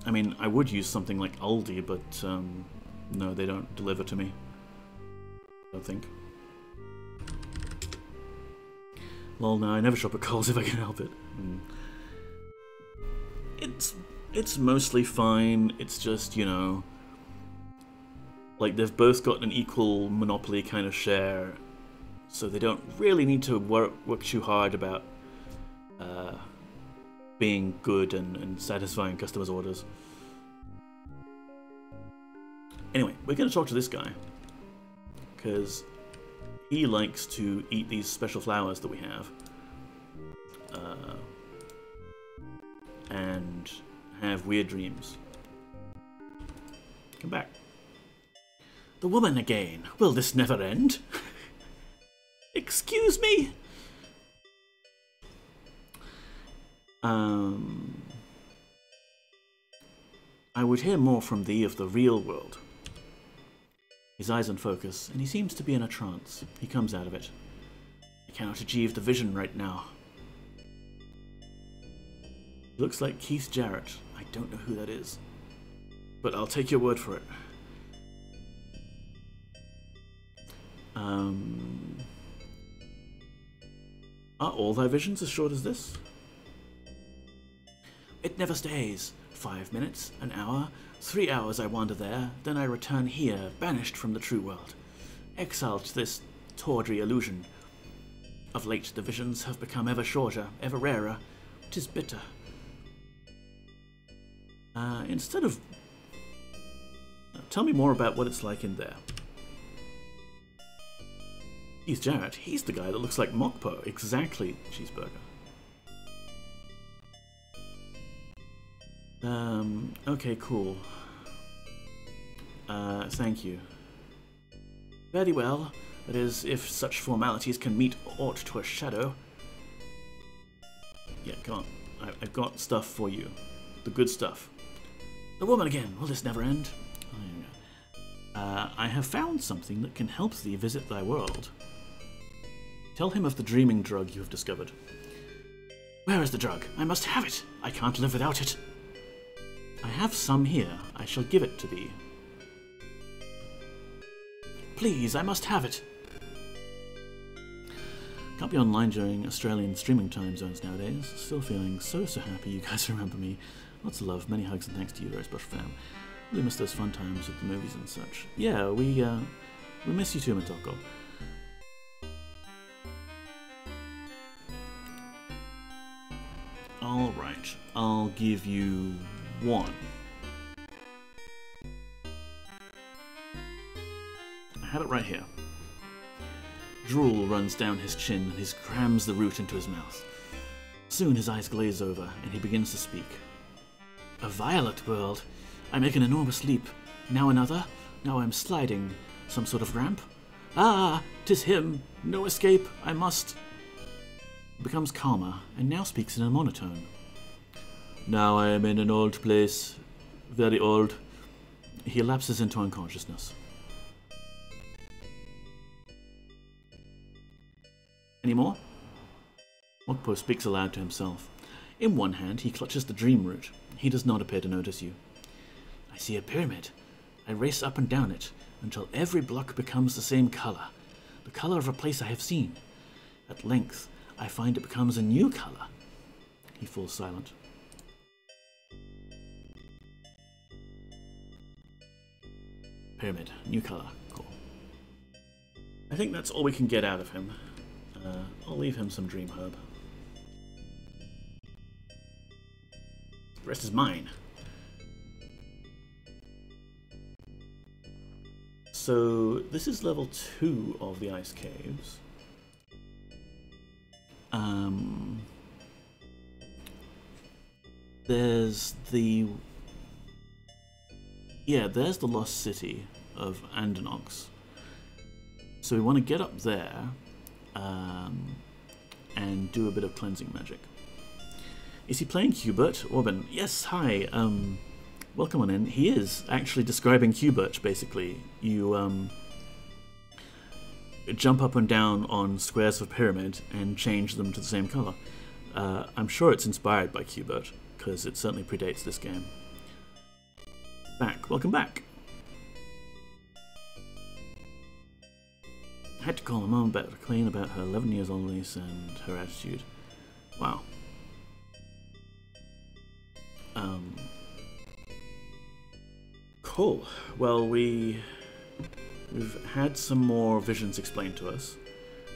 S1: I mean, I would use something like Aldi, but no, they don't deliver to me. I don't think. Lol, no, I never shop at Coles if I can help it. It's mostly fine. It's just, you know, like they've both got an equal monopoly kind of share, so they don't really need to work too hard about being good and satisfying customers' orders. Anyway, we're going to talk to this guy, because he likes to eat these special flowers that we have, and have weird dreams. Come back. The woman again. Will this never end? Excuse me? I would hear more from thee of the real world. His eyes on focus, and he seems to be in a trance. He comes out of it. I cannot achieve the vision right now. He looks like Keith Jarrett. I don't know who that is, but I'll take your word for it. Are all thy visions as short as this? It never stays. 5 minutes, an hour, 3 hours I wander there, then I return here, banished from the true world, exiled to this tawdry illusion. Of late the visions have become ever shorter, ever rarer. 'Tis bitter. Instead of... Tell me more about what it's like in there. Keith Jarrett, he's the guy that looks like Mokpo. Exactly, Cheeseburger. Okay, cool. Thank you. Very well. That is, if such formalities can meet aught to a shadow. Yeah, come on. I've got stuff for you. The good stuff. The woman again. Will this never end? Oh, here we go. I have found something that can help thee visit thy world. Tell him of the dreaming drug you have discovered. Where is the drug? I must have it. I can't live without it. I have some here. I shall give it to thee. Please, I must have it. Can't be online during Australian streaming time zones nowadays. Still feeling so happy you guys remember me. Lots of love, many hugs and thanks to you, Rosebush fam. Really miss those fun times with the movies and such. Yeah, we We miss you too, Motoko. Alright, I'll give you 1. I have it right here. Drool runs down his chin and he crams the root into his mouth. Soon his eyes glaze over and he begins to speak. A violet world. I make an enormous leap. Now another. Now I'm sliding. Some sort of ramp. Ah, 'tis him. No escape. I must. He becomes calmer and now speaks in a monotone. Now I am in an old place. Very old. He lapses into unconsciousness. Any more? Mokpo speaks aloud to himself. In one hand, he clutches the dream root. He does not appear to notice you. I see a pyramid. I race up and down it, until every block becomes the same color. The color of a place I have seen. At length, I find it becomes a new color. He falls silent. Pyramid, new color. Cool. I think that's all we can get out of him. I'll leave him some dream herb. The rest is mine. So this is level 2 of the ice caves. There's the there's the lost city of Andanox. So we want to get up there and do a bit of cleansing magic. Is he playing Hubert? Orban? Yes, hi. Welcome on in. He is actually describing Hubert, basically. You jump up and down on squares of a pyramid and change them to the same color. I'm sure it's inspired by Hubert, because it certainly predates this game. Back. Welcome back. I had to call my mum back to complain about her 11 years old niece and her attitude. Wow. Cool. Well, we've had some more visions explained to us.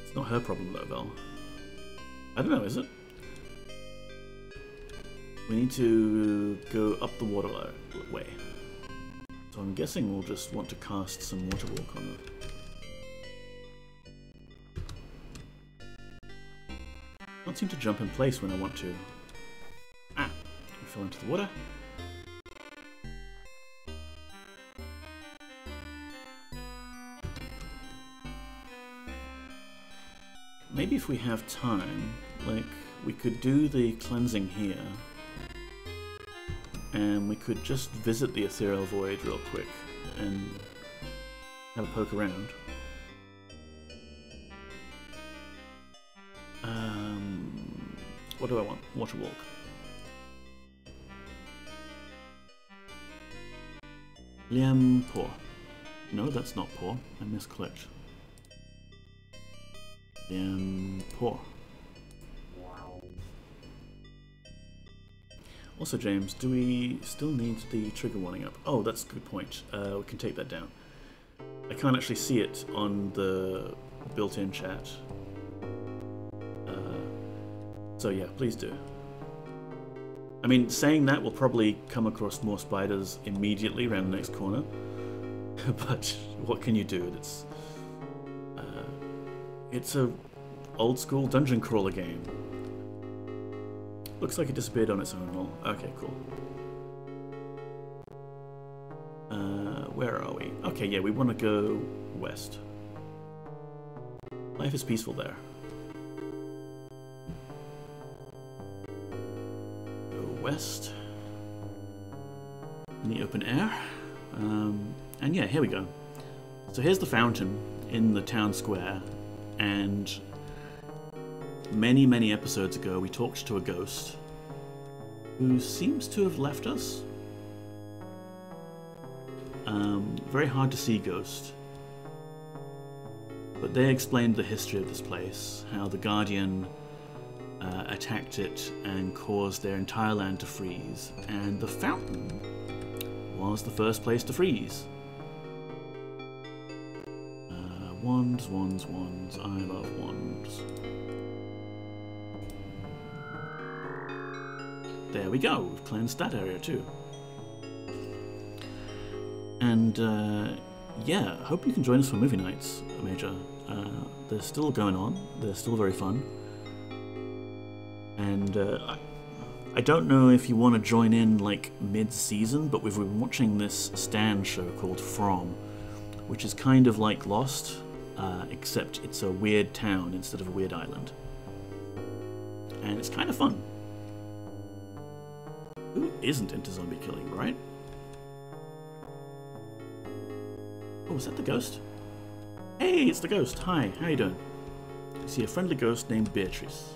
S1: It's not her problem though, Vel. I don't know, is it? We need to go up the waterway. So I'm guessing we'll just want to cast some water walk on her. I don't seem to jump in place when I want to. Ah! I fell into the water. Maybe if we have time, like, we could do the cleansing here. And we could just visit the Ethereal Void real quick and have a poke around. What do I want? Water walk. Liam Poor. No, that's not Poor. I misclicked. Liam Poor. Also, James, do we still need the trigger warning up? Oh, that's a good point. We can take that down. I can't actually see it on the built-in chat. So yeah, please do. I mean, saying that, we'll probably come across more spiders immediately around the next corner. But what can you do? It's a old-school dungeon crawler game. Looks like it disappeared on its own roll. Okay, cool. Where are we? Okay, yeah, we want to go west. Life is peaceful there. Go west. In the open air. And yeah, here we go. So here's the fountain in the town square. And many, many episodes ago, we talked to a ghost who seems to have left us. Very hard to see ghost. But they explained the history of this place, how the Guardian attacked it and caused their entire land to freeze, and the fountain was the first place to freeze. Wands, wands, wands. I love wands. There we go. We've cleansed that area too. And yeah, hope you can join us for movie nights, Major. They're still going on. They're still very fun. And I don't know if you want to join in like mid-season, but we've been watching this Stan show called From, which is kind of like Lost, except it's a weird town instead of a weird island. And it's kind of fun. Who isn't into zombie killing, right? Oh, is that the ghost? Hey, it's the ghost. Hi, how you doing? You see a friendly ghost named Beatrice.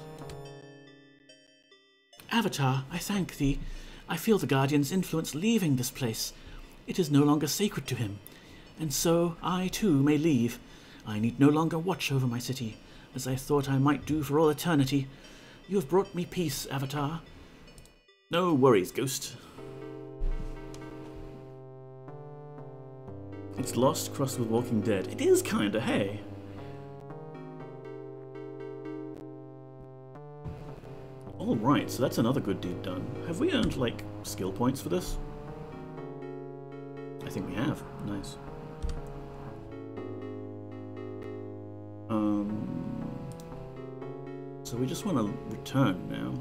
S2: Avatar, I thank thee. I feel the Guardian's influence leaving this place. It is no longer sacred to him. And so I too may leave. I need no longer watch over my city, as I thought I might do for all eternity. You have brought me peace, Avatar.
S1: No worries, ghost. It's Lost crossed with Walking Dead. It is kinda, hey. Alright, so that's another good deed done. Have we earned, like, skill points for this? I think we have. Nice. So we just want to return now.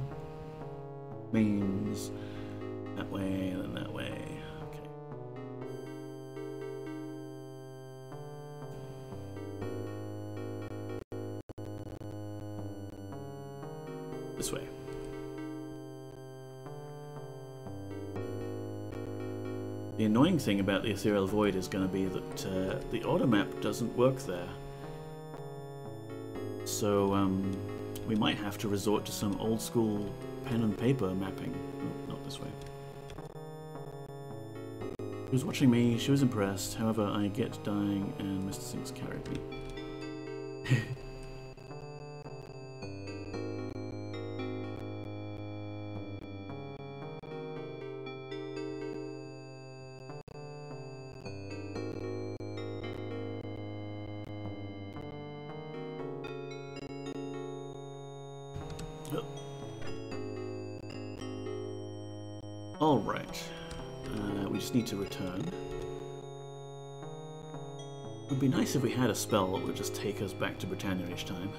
S1: Means that way, and then that way. Okay. This way. The annoying thing about the Ethereal Void is going to be that the auto map doesn't work there. So we might have to resort to some old school pen and paper mapping. Oh, not this way. She was watching me, she was impressed, however I get dying and Mr. Sinks carried me. Alright, we just need to return. It would be nice if we had a spell that would just take us back to Britannia each time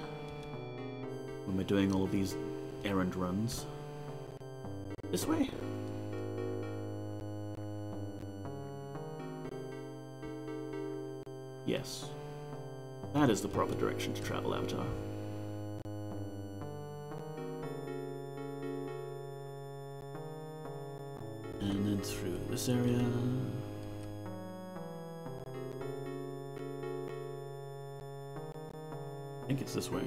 S1: when we're doing all of these errand runs. This way? Yes. That is the proper direction to travel, Avatar. And then through this area. I think it's this way.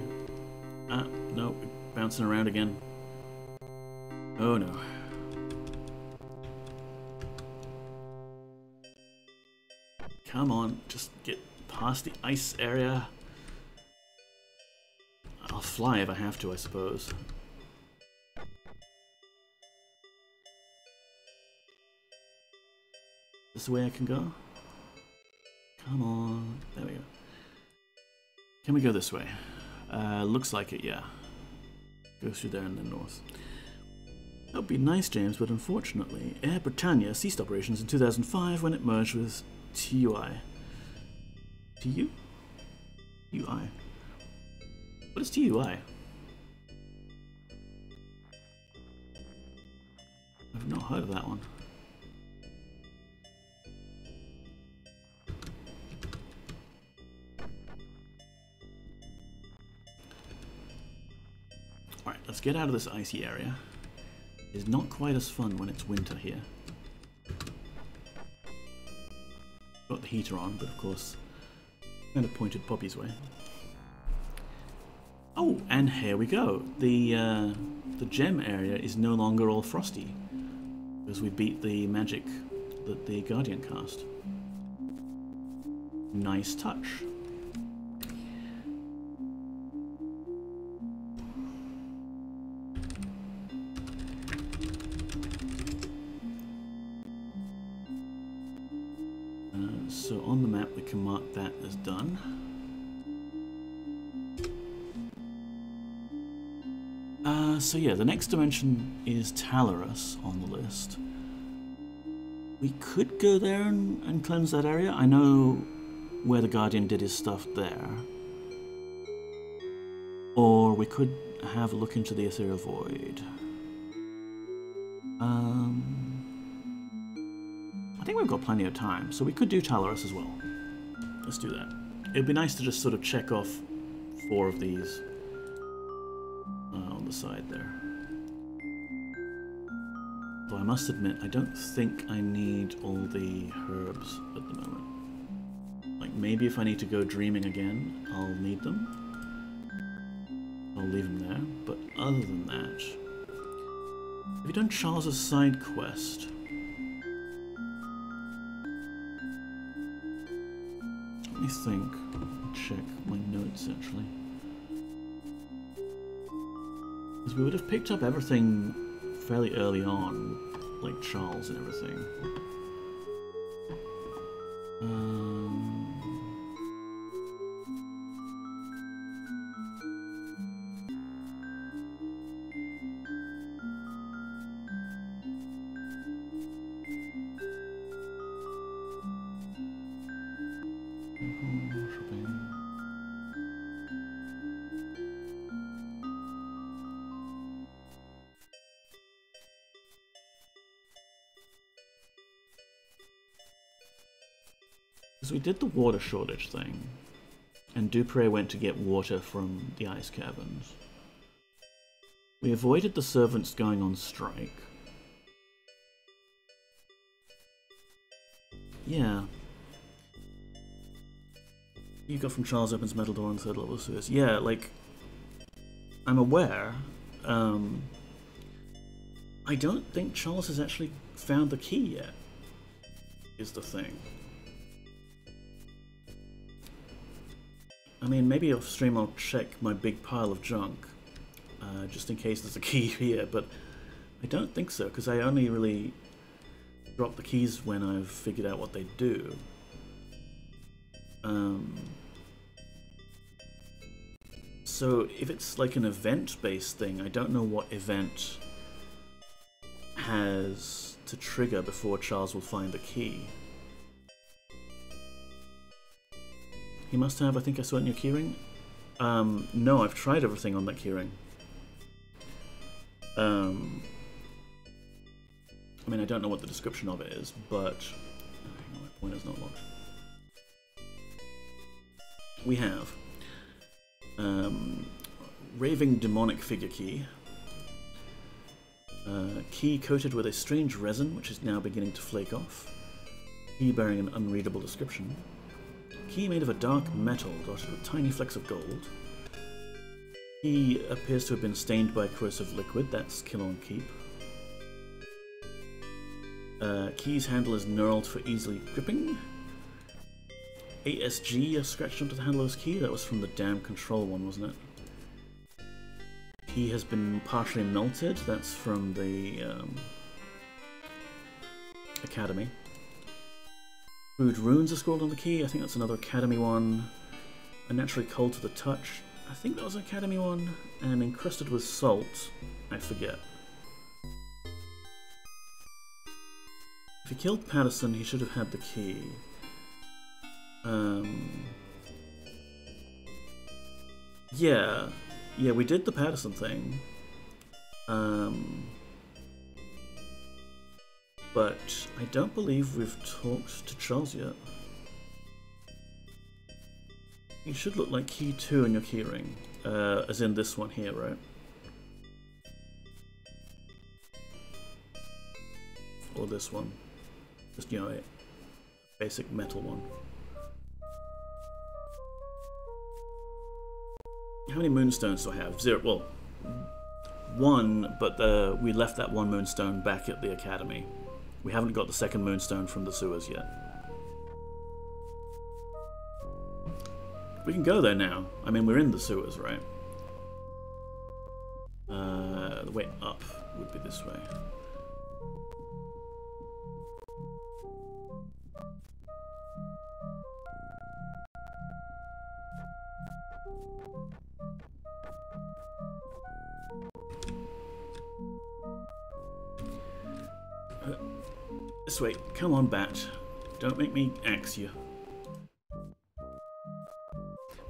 S1: Ah, no, bouncing around again. Oh no. Come on, just get past the ice area. I'll fly if I have to, I suppose. This is the way I can go? Come on. There we go. Can we go this way? Looks like it, yeah. Goes through there and then north. That would be nice, James, but unfortunately, Air Britannia ceased operations in 2005 when it merged with TUI. TU? UI. What is TUI? I've not heard of that one. Alright, let's get out of this icy area. It's not quite as fun when it's winter here. Got the heater on, but of course, kind of pointed Poppy's way. Oh, and here we go. The gem area is no longer all frosty because we beat the magic that the Guardian cast. Nice touch. So on the map we can mark that as done. So yeah, the next dimension is Talarus on the list. We could go there and cleanse that area. I know where the Guardian did his stuff there. Or we could have a look into the Ethereal Void. I think we've got plenty of time, so we could do Talarus as well. Let's do that. It'd be nice to just sort of check off 4 of these on the side there. Though I must admit, I don't think I need all the herbs at the moment. Like, maybe if I need to go dreaming again, I'll need them. I'll leave them there, but other than that... Have you done Charles's side quest? Let me think. Check my notes, actually. Because we would have picked up everything fairly early on, like Charles and everything. Because we did the water shortage thing, and Dupre went to get water from the ice caverns. We avoided the servants going on strike. Yeah. You got from Charles opens metal door on 3rd level sewers. Yeah, like, I'm aware. I don't think Charles has actually found the key yet, is the thing. I mean, maybe off stream I'll check my big pile of junk, just in case there's a key here, but I don't think so, because I only really drop the keys when I've figured out what they do. So if it's like an event-based thing, I don't know what event has to trigger before Charles will find the key. He must have, I think I saw it in your keyring. No, I've tried everything on that keyring. I mean, I don't know what the description of it is, but... Oh, hang on, my pointer's not locked. We have... Raving Demonic Figure Key. Key coated with a strange resin, which is now beginning to flake off. Key bearing an unreadable description. Key made of a dark metal dotted with tiny flecks of gold. Key appears to have been stained by corrosive liquid, that's kill on keep. Key's handle is knurled for easily gripping. ASG scratched onto the handle of his key, that was from the dam control one, wasn't it? Key has been partially melted, that's from the Academy. Rude runes are scrawled on the key, I think that's another Academy one. Unnaturally cold to the touch, I think that was an Academy one. And encrusted with salt, I forget. If he killed Patterson, he should have had the key. Yeah, we did the Patterson thing. But I don't believe we've talked to Charles yet. You should look like key 2 in your keyring, as in this one here, right? Or this one. Just, you know, a basic metal one. How many moonstones do I have? 0. Well, 1, but we left that 1 moonstone back at the Academy. We haven't got the 2nd moonstone from the sewers yet. We can go there now. I mean, we're in the sewers, right? The way up would be this way. This way. Come on, Bat. Don't make me axe you.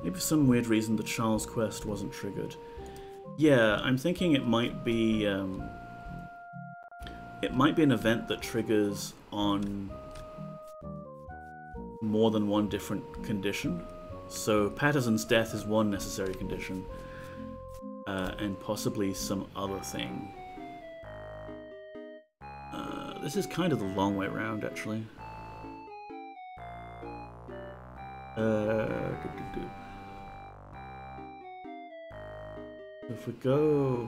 S1: Maybe for some weird reason the Charles quest wasn't triggered. Yeah, I'm thinking it might be an event that triggers on more than one different condition. So Patterson's death is one necessary condition, and possibly some other thing. This is kind of the long way around, actually. If we go...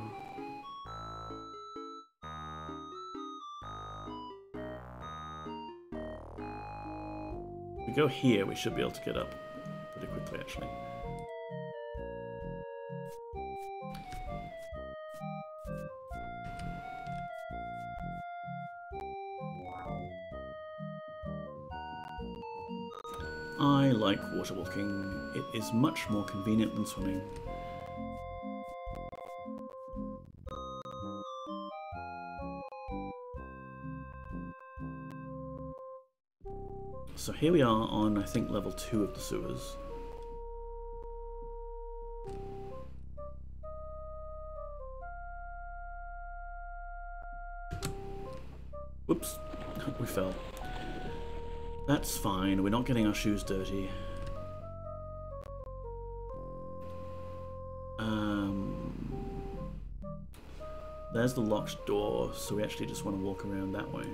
S1: If we go here, we should be able to get up pretty quickly, actually. I like water walking. It is much more convenient than swimming. So here we are on, I think, level 2 of the sewers. Whoops, we fell. That's fine, we're not getting our shoes dirty. There's the locked door, so we actually just want to walk around that way.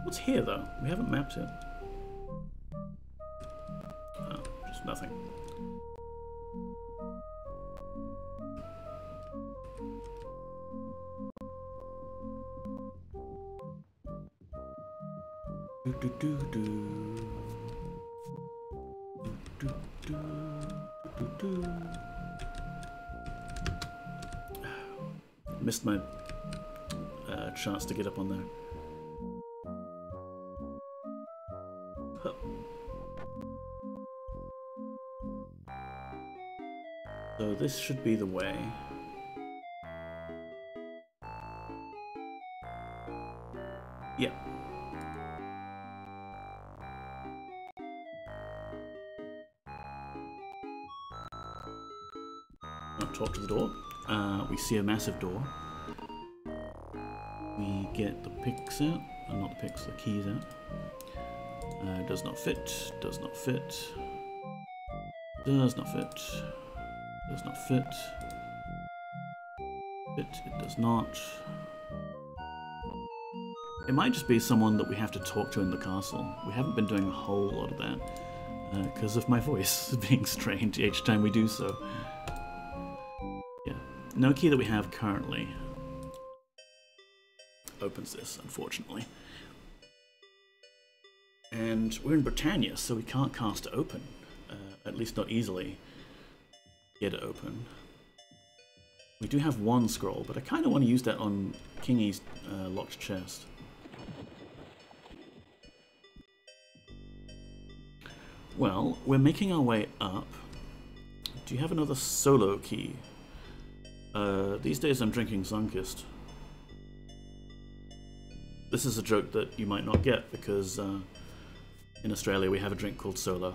S1: What's here, though? We haven't mapped it. Oh, just nothing. Missed my chance to get up on there. Huh. So this should be the way. Yeah. Talk to the door. We see a massive door. We get the picks out. Not the picks, the keys out. Does not fit. Does not fit. Does not fit. Does not fit. Fit. It does not. It might just be someone that we have to talk to in the castle. We haven't been doing a whole lot of that because of my voice being strained each time we do so. No key that we have currently opens this, unfortunately. And we're in Britannia, so we can't cast it open. At least not easily get it open. We do have one scroll, but I kind of want to use that on Kingy's locked chest. Well, we're making our way up. Do you have another solo key? These days I'm drinking Sunkist. This is a joke that you might not get because in Australia we have a drink called Solo.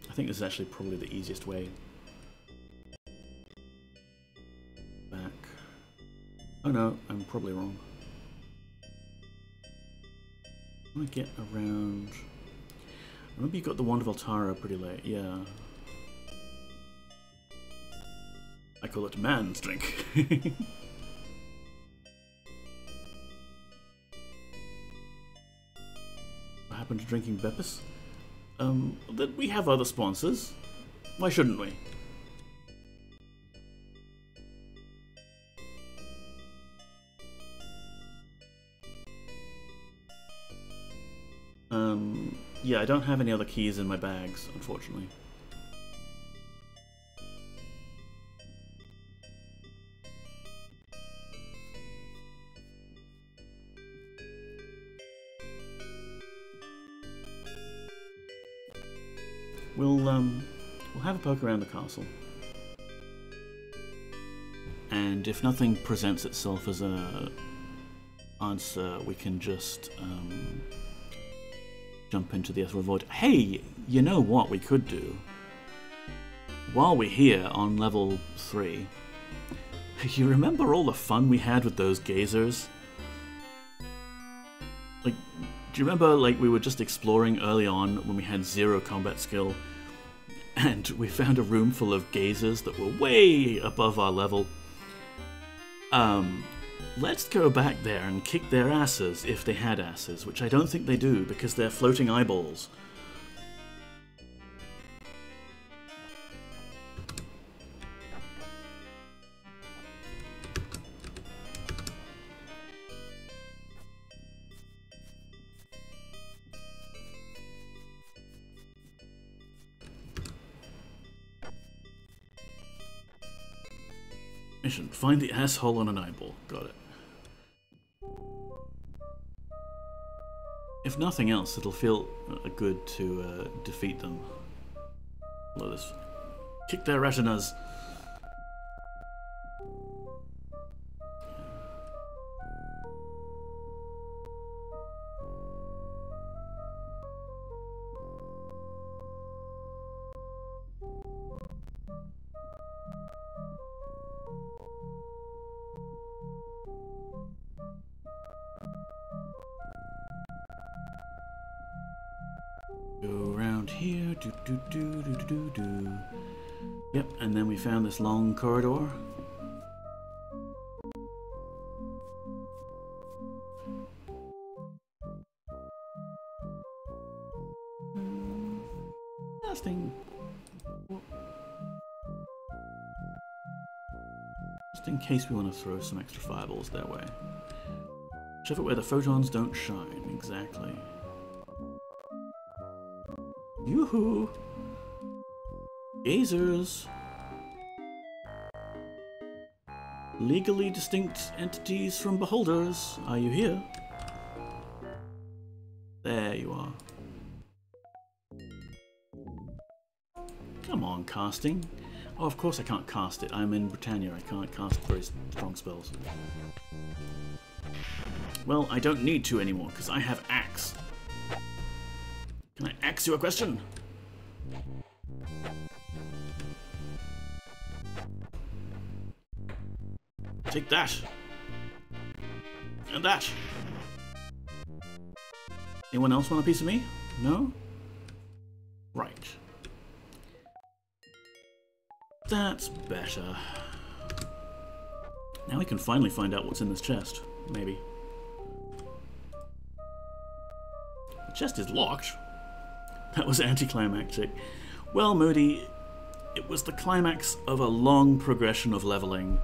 S1: I think this is actually probably the easiest way back. Oh no, I'm probably wrong. I want to get around... Remember you got the Wand of Altara pretty late, yeah. I call it man's drink. What happened to drinking BEPIS? That we have other sponsors. Why shouldn't we? Yeah, I don't have any other keys in my bags, unfortunately. we'll have a poke around the castle. And if nothing presents itself as a answer, we can just jump into the Ethereal Void. Hey, you know what we could do? While we're here on level 3, you remember all the fun we had with those gazers? Like, do you remember, like, we were just exploring early on when we had 0 combat skill, and we found a room full of gazers that were way above our level? Let's go back there and kick their asses if they had asses, which I don't think they do because they're floating eyeballs. Mission: find the asshole on an eyeball. Got it. If nothing else, it'll feel good to defeat them. Let us kick their retinas. Go around here, do. Yep, and then we found this long corridor. Nothing. Just in case we want to throw some extra fireballs their way. Shove it where the photons don't shine, exactly. Yoo-hoo! Gazers! Legally distinct entities from beholders, are you here? There you are. Come on, casting. Oh, of course I can't cast it. I'm in Britannia. I can't cast very strong spells. Well, I don't need to anymore, because I have Axe. Can I ask you a question? Take that. And that. Anyone else want a piece of me? No? Right. That's better. Now we can finally find out what's in this chest. Maybe. The chest is locked. That was anticlimactic. Well, Moody, it was the climax of a long progression of leveling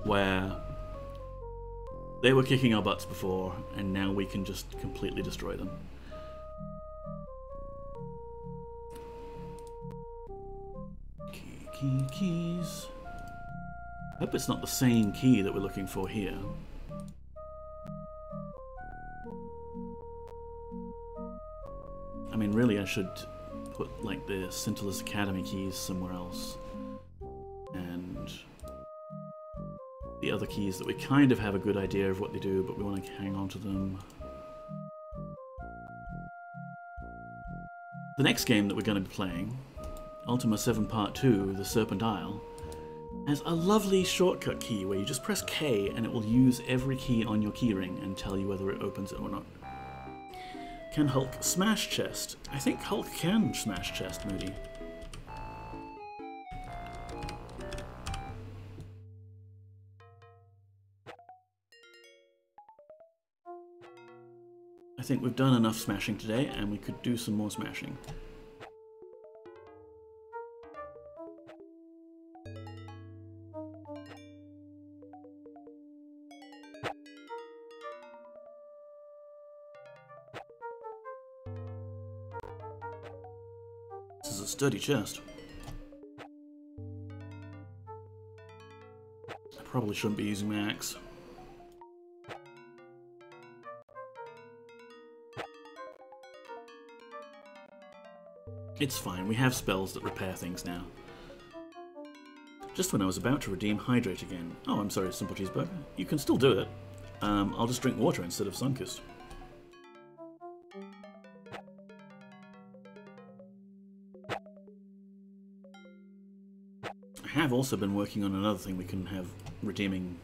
S1: where they were kicking our butts before, and now we can just completely destroy them. Keys. I hope it's not the same key that we're looking for here. I mean, really, I should put, like, the Scintilla's Academy keys somewhere else. And the other keys that we kind of have a good idea of what they do, but we want to hang on to them. The next game that we're going to be playing, Ultima 7 Part 2, The Serpent Isle, has a lovely shortcut key where you just press K and it will use every key on your keyring and tell you whether it opens it or not. Can Hulk smash chest? I think Hulk can smash chest, Moody. I think we've done enough smashing today, and we could do some more smashing. This is a sturdy chest. I probably shouldn't be using my axe. It's fine, we have spells that repair things now. Just when I was about to redeem Hydrate again. Oh, I'm sorry, Simple Cheeseburger. You can still do it. I'll just drink water instead of Sunkist. I have also been working on another thing we can have redeeming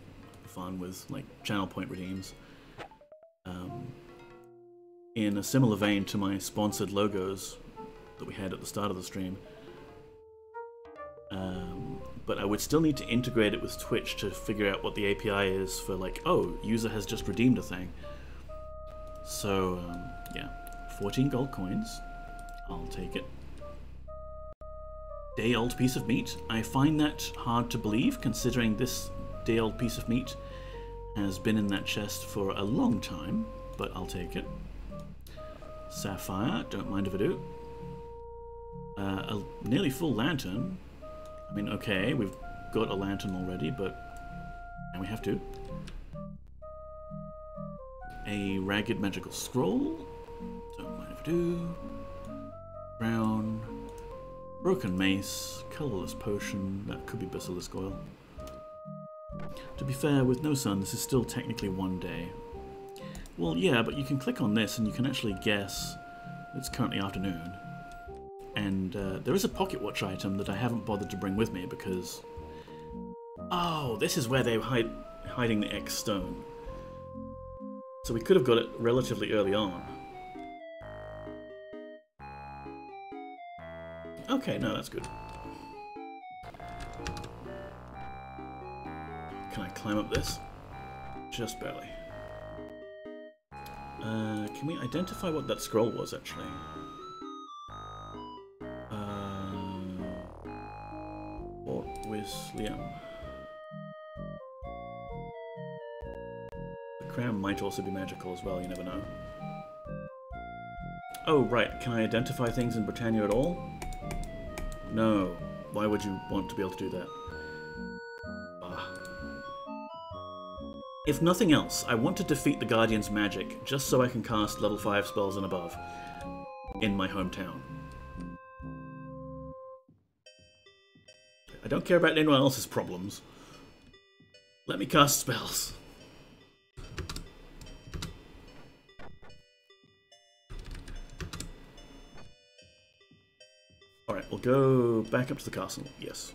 S1: fun with, like channel point redeems. In a similar vein to my sponsored logos that we had at the start of the stream. But I would still need to integrate it with Twitch to figure out what the API is for, like, oh, user has just redeemed a thing. So, yeah. 14 gold coins. I'll take it. Day-old piece of meat. I find that hard to believe, considering this day-old piece of meat has been in that chest for a long time, but I'll take it. Sapphire, don't mind if I do. A nearly full lantern. I mean, okay, we've got a lantern already, but now we have to. A ragged magical scroll. Don't mind if I do. Brown. Broken mace. Colorless potion. That could be basilisk oil. To be fair, with no sun, this is still technically one day. Well, yeah, but you can click on this and you can actually guess it's currently afternoon. And there is a pocket watch item that I haven't bothered to bring with me because... Oh, this is where they're hiding the X stone. So we could have got it relatively early on. Okay, no, that's good. Can I climb up this? Just barely. Can we identify what that scroll was, actually? Liam. The crown might also be magical as well, you never know. Oh, right, can I identify things in Britannia at all? No. Why would you want to be able to do that? If nothing else, I want to defeat the Guardian's magic, just so I can cast level 5 spells and above in my hometown. I don't care about anyone else's problems. Let me cast spells. Alright, we'll go back up to the castle. Yes.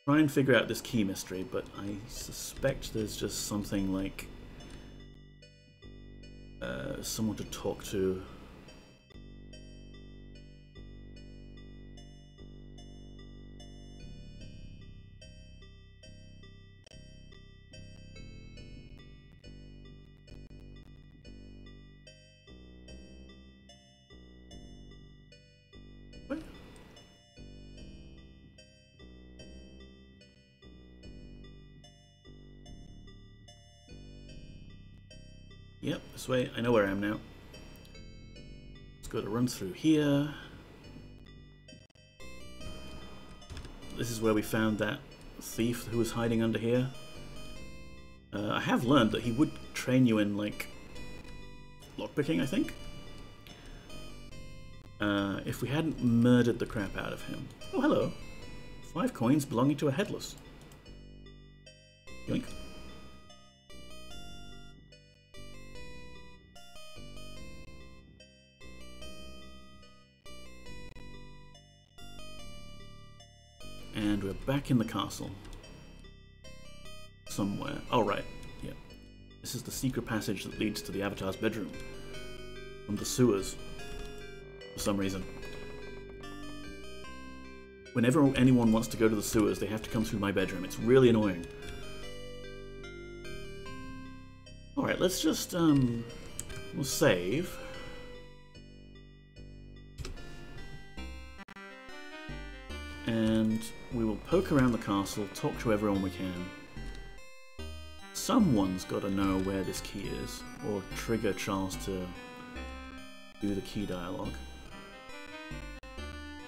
S1: Try and figure out this key mystery, but I suspect there's just something like someone to talk to. Yep, this way. I know where I am now. Let's go to run through here. This is where we found that thief who was hiding under here. I have learned that he would train you in, like, lockpicking, I think. If we hadn't murdered the crap out of him. Oh, hello. 5 coins belonging to a headless. Yoink. And we're back in the castle. Somewhere. Oh, right. Yeah. This is the secret passage that leads to the Avatar's bedroom. From the sewers. For some reason. Whenever anyone wants to go to the sewers, they have to come through my bedroom. It's really annoying. Alright, let's just, we'll save. And we will poke around the castle, talk to everyone we can. Someone's got to know where this key is, or trigger Charles to do the key dialogue.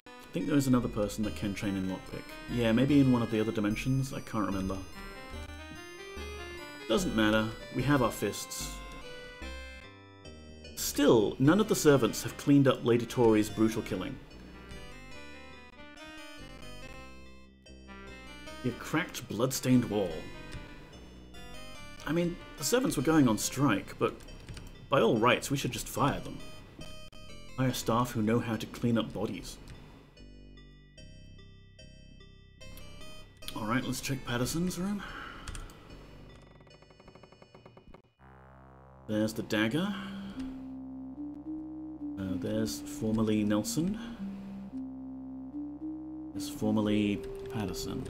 S1: I think there's another person that can train in lockpick. Yeah, maybe in one of the other dimensions, I can't remember. Doesn't matter, we have our fists. Still, none of the servants have cleaned up Lady Tori's brutal killing. The cracked, blood-stained wall. I mean, the servants were going on strike, but by all rights, we should just fire them. Hire staff who know how to clean up bodies. Alright, let's check Patterson's room. There's the dagger. There's formerly Nelson. There's formerly Patterson.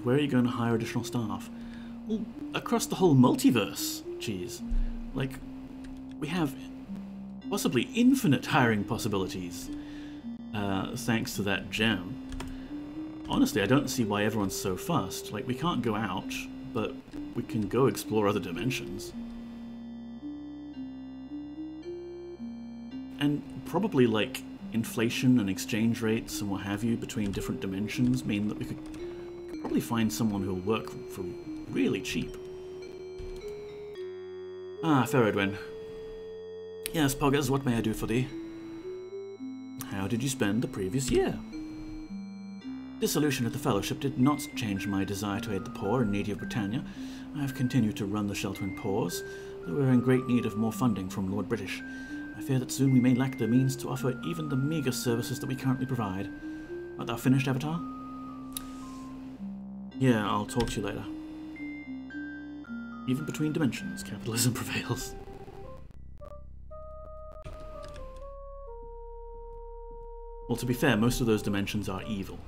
S1: Where are you going to hire additional staff? Well, across the whole multiverse. Jeez. Like, we have possibly infinite hiring possibilities. Thanks to that gem. Honestly, I don't see why everyone's so fussed. Like, we can't go out, but we can go explore other dimensions. And probably, like, inflation and exchange rates and what have you between different dimensions mean that we could probably find someone who'll work for really cheap. Ah, Feridwin. Yes, Poggers, what may I do for thee? How did you spend the previous year? Dissolution of the Fellowship did not change my desire to aid the poor and needy of Britannia. I have continued to run the shelter in Paws, though we are in great need of more funding from Lord British. I fear that soon we may lack the means to offer even the meagre services that we currently provide. Art thou finished, Avatar? Yeah, I'll talk to you later. Even between dimensions, capitalism prevails. Well, to be fair, most of those dimensions are evil.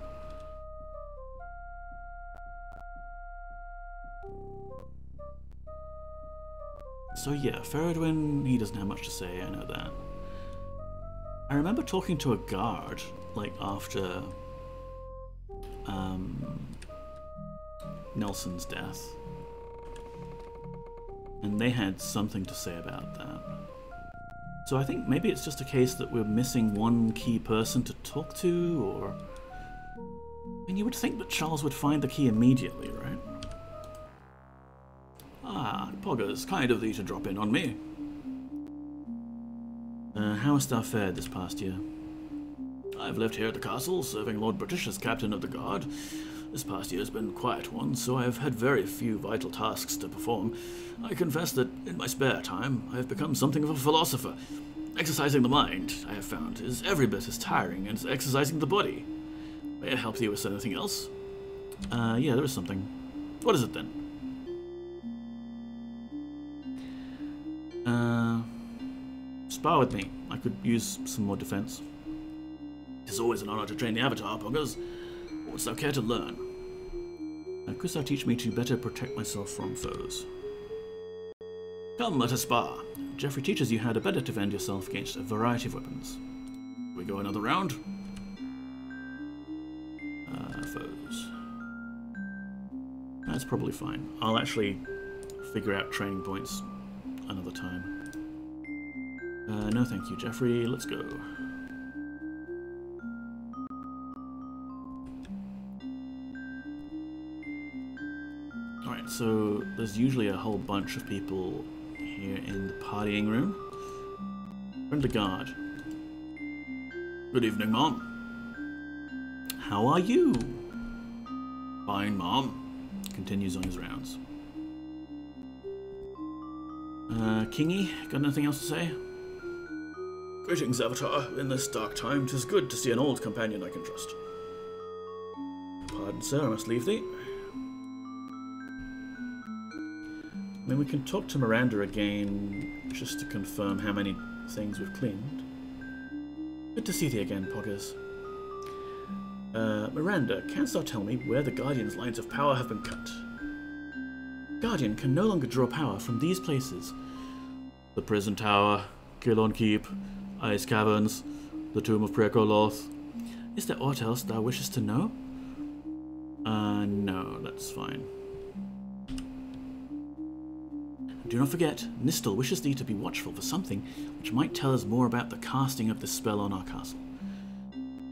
S1: So yeah, Feridwin, he doesn't have much to say, I know that. I remember talking to a guard, like, after Nelson's death. And they had something to say about that. So I think maybe it's just a case that we're missing one key person to talk to, or... I mean, you would think that Charles would find the key immediately, right? Ah, Poggers, kind of thee to drop in on me. How hast thou fared this past year? I've lived here at the castle, serving Lord British as captain of the guard. This past year has been a quiet one, so I have had very few vital tasks to perform. I confess that in my spare time, I have become something of a philosopher. Exercising the mind, I have found, is every bit as tiring as exercising the body. May I help thee with anything else? Yeah, there is something. What is it then? Spar with me. I could use some more defense. It is always an honor to train the Avatar, Poggers. What wouldst thou care to learn? Couldst thou teach me to better protect myself from foes? Come, let us spar. Geoffrey teaches you how to better defend yourself against a variety of weapons. We go another round? Foes. That's probably fine. I'll actually figure out training points another time. No thank you, Geoffrey. Let's go. Alright, so there's usually a whole bunch of people here in the partying room. Friendly guard. Good evening, Mom. How are you? Fine, Mom. Continues on his rounds. Kingy, got anything else to say? Greetings, Avatar. In this dark time, 'tis good to see an old companion I can trust. Pardon, sir, I must leave thee. I mean, we can talk to Miranda again, just to confirm how many things we've cleaned. Good to see thee again, Poggers. Miranda, canst thou tell me where the Guardian's lines of power have been cut? Guardian can no longer draw power from these places. The Prison Tower, Kilon Keep, Ice Caverns, the Tomb of Prekoloth. Is there aught else thou wishest to know? No, that's fine. Do not forget, Nistel wishes thee to be watchful for something which might tell us more about the casting of this spell on our castle.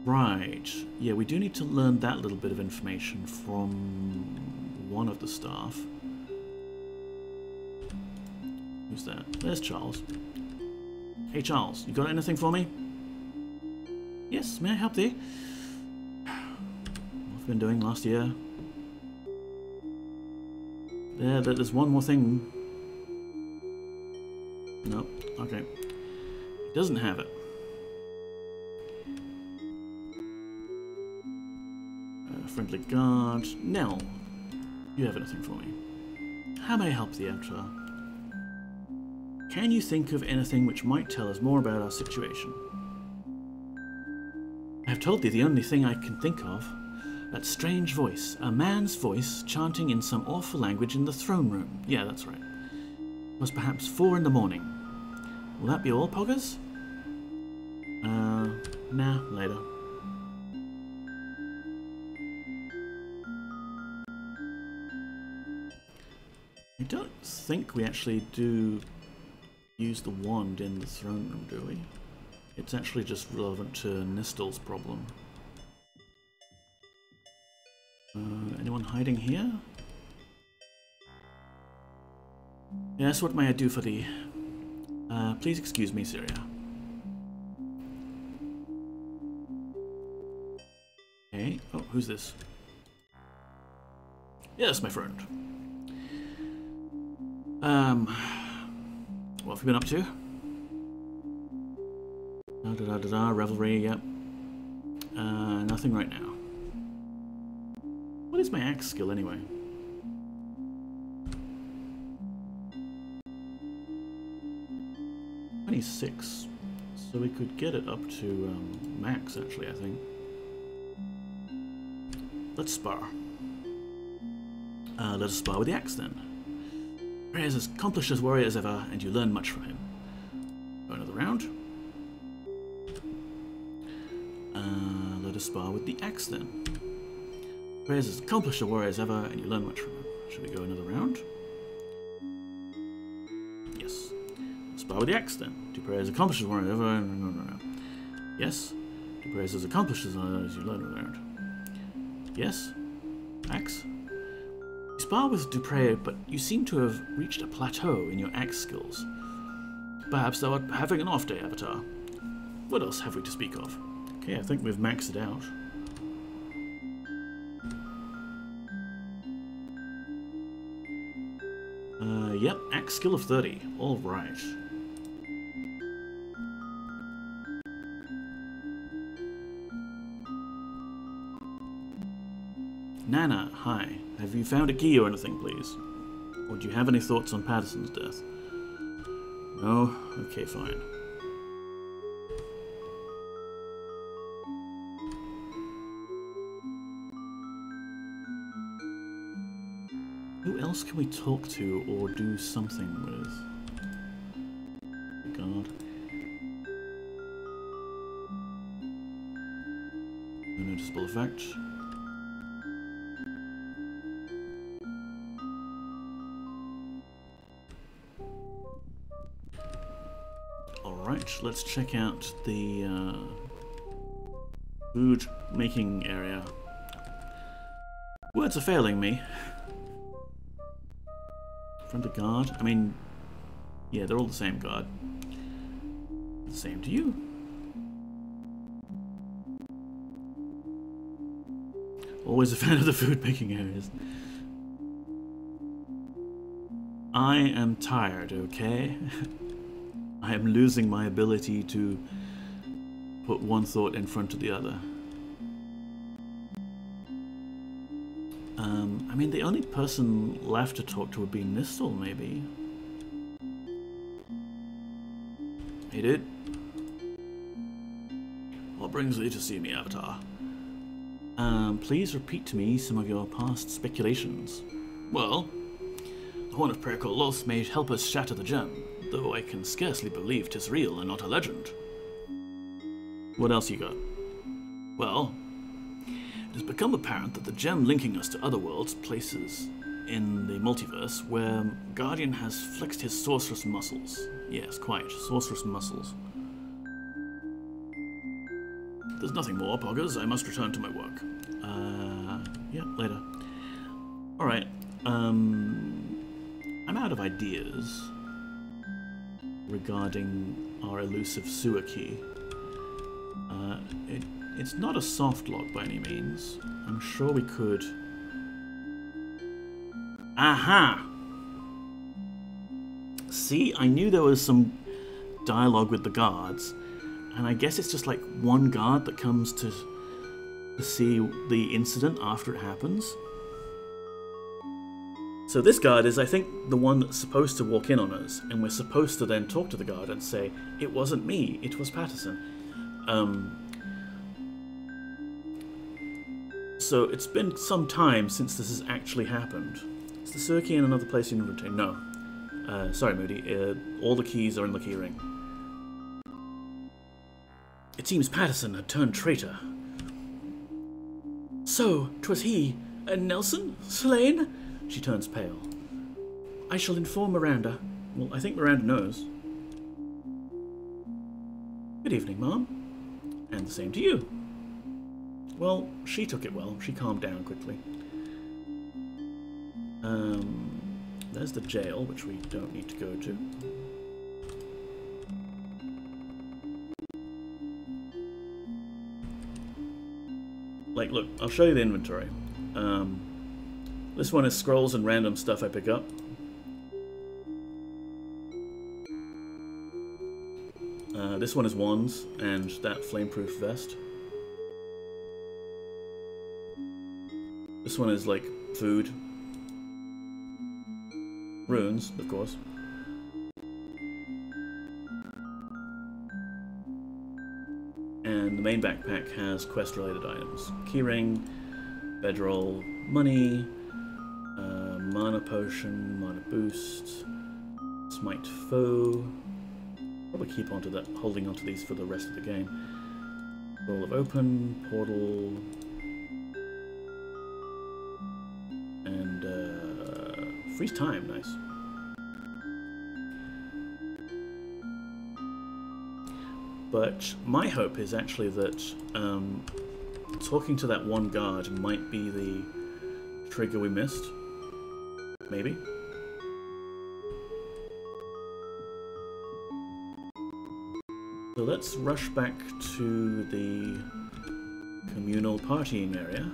S1: Right, yeah, we do need to learn that little bit of information from one of the staff. Who's that? There's Charles. Hey Charles, you got anything for me?
S2: Yes, may I help thee?
S1: What I've been doing last year. There's one more thing. Nope. Okay. He doesn't have it. Friendly guard. Nell, you have anything for me?
S2: How may I help thee, Avatar?
S1: Can you think of anything which might tell us more about our situation?
S2: I have told thee the only thing I can think of. That strange voice. A man's voice chanting in some awful language in the throne room.
S1: Yeah, that's right.
S2: It was perhaps 4 in the morning. Will that be all, Poggers?
S1: Nah, later. I don't think we actually do use the wand in the throne room, do we? It's actually just relevant to Nistel's problem. Anyone hiding here?
S2: Yes, what may I do for thee? Please excuse me, Syria.
S1: Okay. Oh, who's this? Yes, my friend. What have you been up to? Revelry, yep. Nothing right now. What is my axe skill anyway? 26. So we could get it up to max, actually, I think. Let's spar. Let us spar with the axe then. Rey is as accomplished as warrior as ever, and you learn much from him. Go another round. Let us spar with the axe then. Rey is as accomplished a warrior as ever, and you learn much from him. Should we go another round? Yes. Spar with the axe then. Dupre is accomplished as warrior as ever. No. Yes. Dupre is as accomplished as you learn another round. Yes. Axe. You spar with Dupre, but you seem to have reached a plateau in your axe skills. Perhaps thou art having an off day, Avatar. What else have we to speak of? Okay, I think we've maxed it out. Yep, axe skill of 30. All right. Nana, hi. Have you found a key or anything, please? Or do you have any thoughts on Patterson's death? No? Okay, fine. Who else can we talk to or do something with? God. No noticeable effect. Alright, let's check out the food making area. Words are failing me. Friendly guard? I mean, yeah, they're all the same guard. Same to you. Always a fan of the food making areas. I am tired, okay? I am losing my ability to put one thought in front of the other. I mean, the only person left to talk to would be Nistel, maybe. Hey, dude. What brings thee to see me, Avatar? Please repeat to me some of your past speculations. Well, the Horn of Prerakor Loth may help us shatter the gem, though I can scarcely believe 'tis real and not a legend. What else you got? Well, it has become apparent that the gem linking us to other worlds places in the multiverse where Guardian has flexed his sorceress muscles. Yes, quite, sorceress muscles. There's nothing more, Poggers. I must return to my work. Yeah, later. Alright, I'm out of ideas. regarding our elusive sewer key. It's not a soft lock by any means. I'm sure we could... Aha! See, I knew there was some dialogue with the guards, and I guess it's just like one guard that comes to see the incident after it happens. So this guard is, I think, the one that's supposed to walk in on us, and we're supposed to then talk to the guard and say, it wasn't me, it was Patterson. So it's been some time since this has actually happened. Is the sewer key in another place in inventory? No. Sorry, Moody. All the keys are in the keyring. It seems Patterson had turned traitor. So, 'twas he, Nelson, slain? She turns pale. I shall inform Miranda. Well, I think Miranda knows. Good evening, Mom. And the same to you. Well, she took it well. She calmed down quickly. There's the jail, which we don't need to go to. Like, look, I'll show you the inventory. This one is scrolls and random stuff I pick up. This one is wands and that flameproof vest. This one is like food. Runes, of course. And the main backpack has quest-related items. Keyring, bedroll, money, mana potion, mana boost, smite foe. Probably keep onto that, holding onto these for the rest of the game. Roll of open, portal, and freeze time, nice. But my hope is actually that talking to that one guard might be the trigger we missed. Maybe. So let's rush back to the communal partying area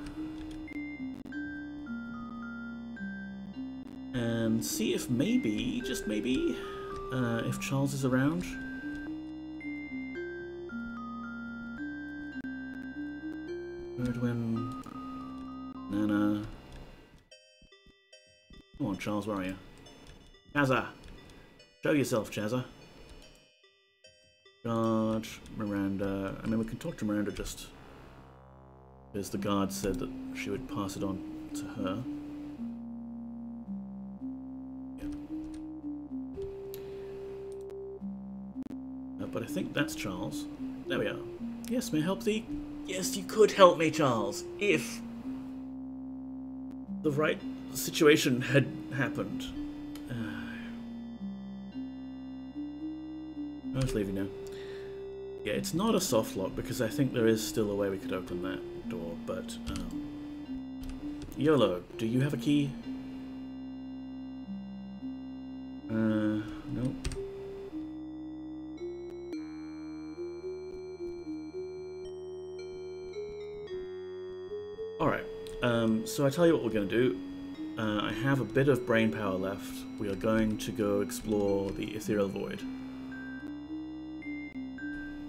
S1: and see if maybe, just maybe, if Charles is around. Birdwin, Nana. Come on, Charles, where are you? Chazza! Show yourself, Chazza. Guard, Miranda. I mean, we can talk to Miranda just because the guard said that she would pass it on to her. Yeah. But I think that's Charles. There we are. Yes, may I help thee? Yes, you could help me, Charles, if the right situation had happened. I'll just leave you now. Yeah, it's not a soft lock because I think there is still a way we could open that door, but YOLO, do you have a key? No. Alright, so I tell you what we're going to do. I have a bit of brain power left. We are going to go explore the Ethereal Void.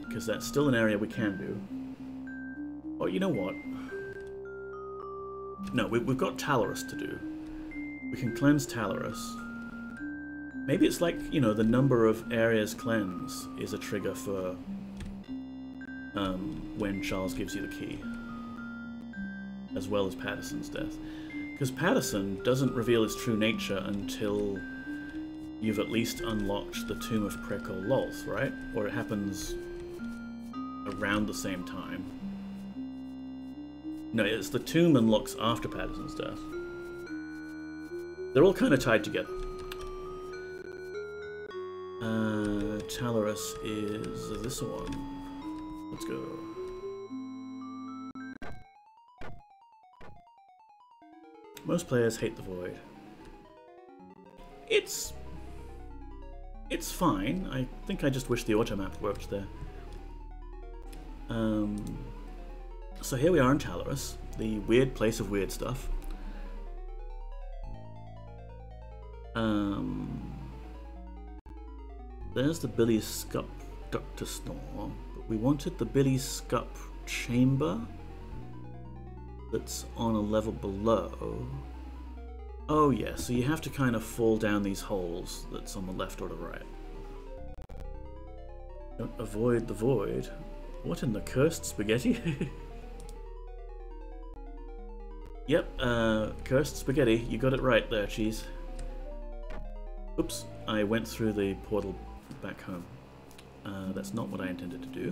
S1: Because that's still an area we can do. Oh, you know what? No, we've got Talorus to do. We can cleanse Talorus. Maybe it's like, you know, the number of areas cleansed is a trigger for when Charles gives you the key. As well as Patterson's death. Because Patterson doesn't reveal his true nature until you've at least unlocked the Tomb of Prekol Lolth, right? Or it happens around the same time. No, it's the tomb unlocks after Patterson's death. They're all kind of tied together. Talorus is this one. Let's go. Most players hate the Void. It's It's fine. I think I just wish the automap worked there. So here we are in Talaris, the weird place of weird stuff. There's the Billy Scup Dr. Snore, but we wanted the Billy Scup chamber that's on a level below. Oh yeah, so you have to kind of fall down these holes that's on the left or the right. Don't avoid the void. What in the cursed spaghetti? Yep, cursed spaghetti. You got it right there, Cheese. Oops, I went through the portal back home. That's not what I intended to do.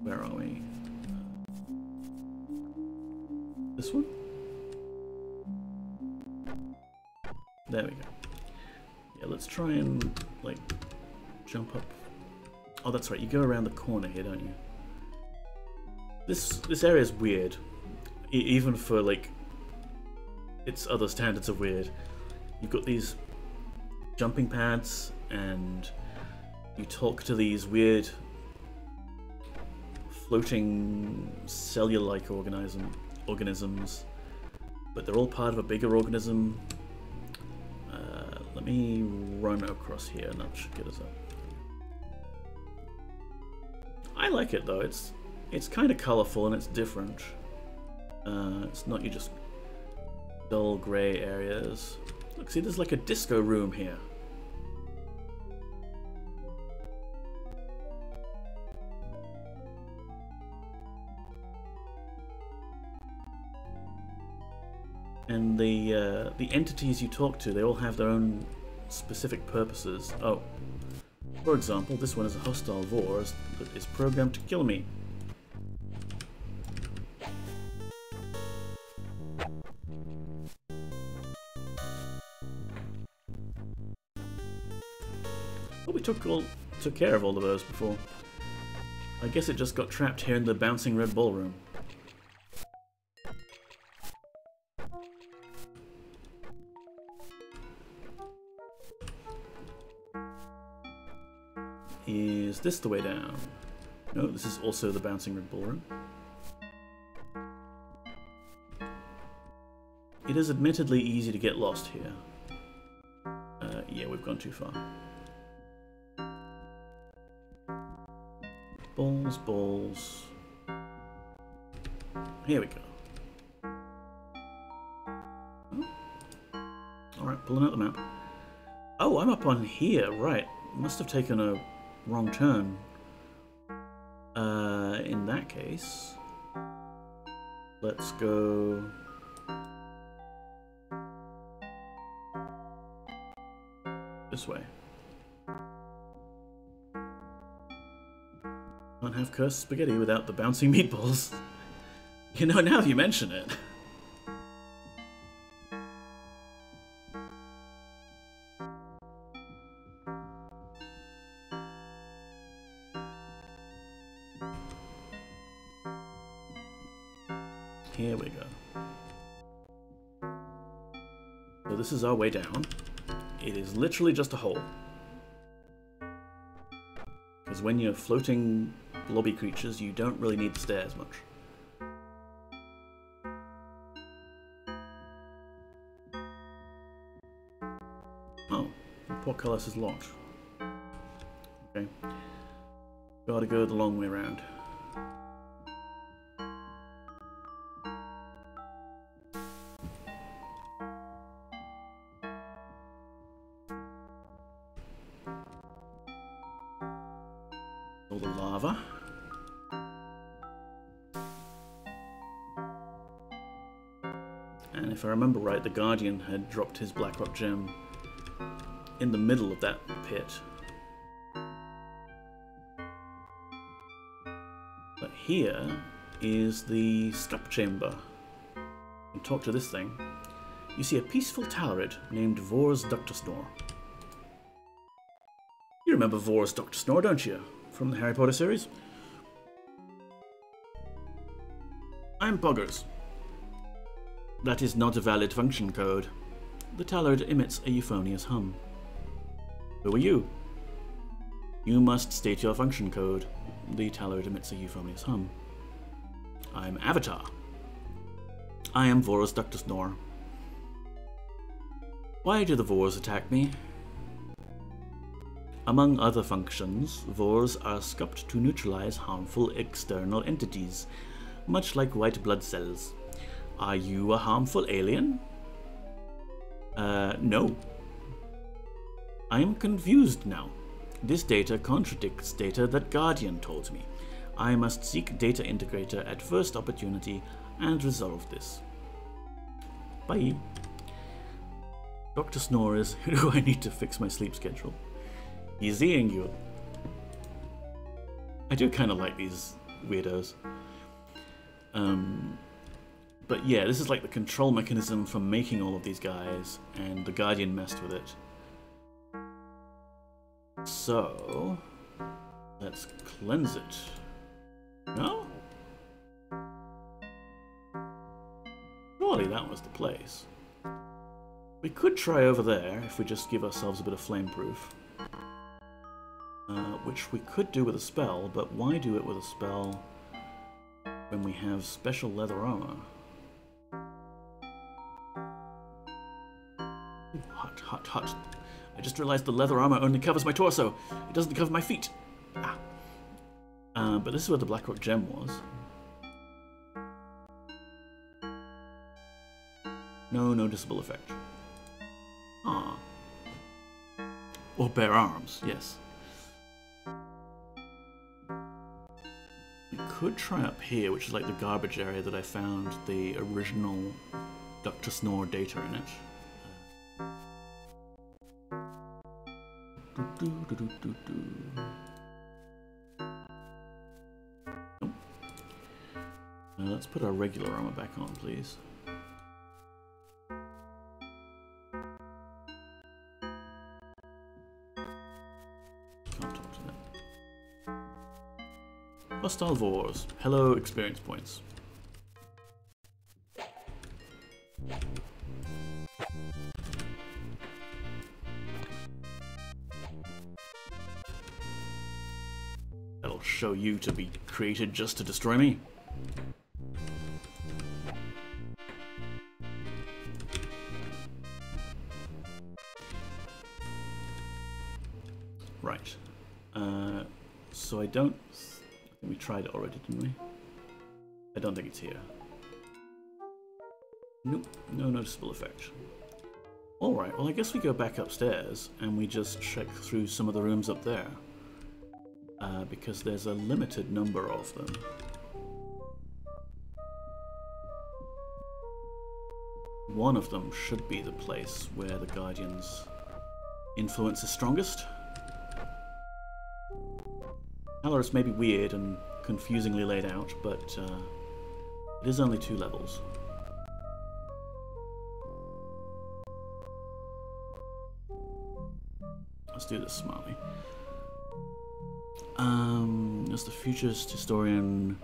S1: Where are we? This one? There we go. Yeah, let's try and, like, jump up. Oh, that's right, you go around the corner here, don't you? This area is weird. Even for, like, its other standards of weird. You've got these jumping pads, and you talk to these weird floating cellular-like organisms, but they're all part of a bigger organism. Let me run across here, and that should get us up. I like it though. It's kind of colorful and it's different. It's not your just dull grey areas. Look, see, there's like a disco room here. And the entities you talk to, they all have their own specific purposes. Oh, for example, this one is a hostile Vor that is programmed to kill me. Well, we took care of all of those before. I guess it just got trapped here in the bouncing red ballroom. Is this the way down? No, this is also the bouncing red ballroom. It is admittedly easy to get lost here. Yeah, we've gone too far. Balls, balls. Here we go. Oh. Alright, pulling out the map. Oh, I'm up on here, right. Must have taken a wrong turn. In that case, let's go... this way. Can't have cursed spaghetti without the bouncing meatballs. You know, now that you mention it. Here we go. So this is our way down. It is literally just a hole. Because when you're floating blobby creatures, you don't really need the stairs much. Oh, the portcullis is locked. Okay. Gotta go the long way around. All the lava. And if I remember right, the Guardian had dropped his Blackrock gem in the middle of that pit. But here is the Scup Chamber. And talk to this thing. You see a peaceful Talarid named Vor's Dr. Snore. You remember Vor's Dr. Snore, don't you? From the Harry Potter series? I'm Poggers. That is not a valid function code. The Talarid emits a euphonious hum. Who are you? You must state your function code. The Talloid emits a euphonious hum. I'm Avatar. I am Vor's Dr. Snore. Why do the Vors attack me? Among other functions, Vors are sculpted to neutralize harmful external entities, much like white blood cells. Are you a harmful alien? No. I am confused now. This data contradicts data that Guardian told me. I must seek Data Integrator at first opportunity and resolve this. Bye. Dr. Snore is, who do I need to fix my sleep schedule? He's seeing you. I do kind of like these weirdos. But yeah, this is like the control mechanism for making all of these guys, and the Guardian messed with it. So, let's cleanse it. No? Surely that was the place. We could try over there if we just give ourselves a bit of flameproof. Which we could do with a spell, but why do it with a spell when we have special leather armor? Ooh, hot, hot, hot. I just realized the leather armor only covers my torso. It doesn't cover my feet. Ah. But this is where the Blackrock gem was. No noticeable effect. Ah. Or bare arms, yes. We could try up here, which is like the garbage area that I found the original Dr. Snore data in it. Nope. Let's put our regular armor back on, please. Can't talk to them. Hostile Vors. Hello, experience points. That'll show you to be created just to destroy me. Right. So I don't... I think we tried it already, didn't we? I don't think it's here. Nope, no noticeable effect. Alright, well I guess we go back upstairs and we just check through some of the rooms up there. Because there's a limited number of them. One of them should be the place where the Guardian's influence is strongest. Valorous may be weird and confusingly laid out, but it is only 2 levels. Let's do this smartly. As the futurist historian,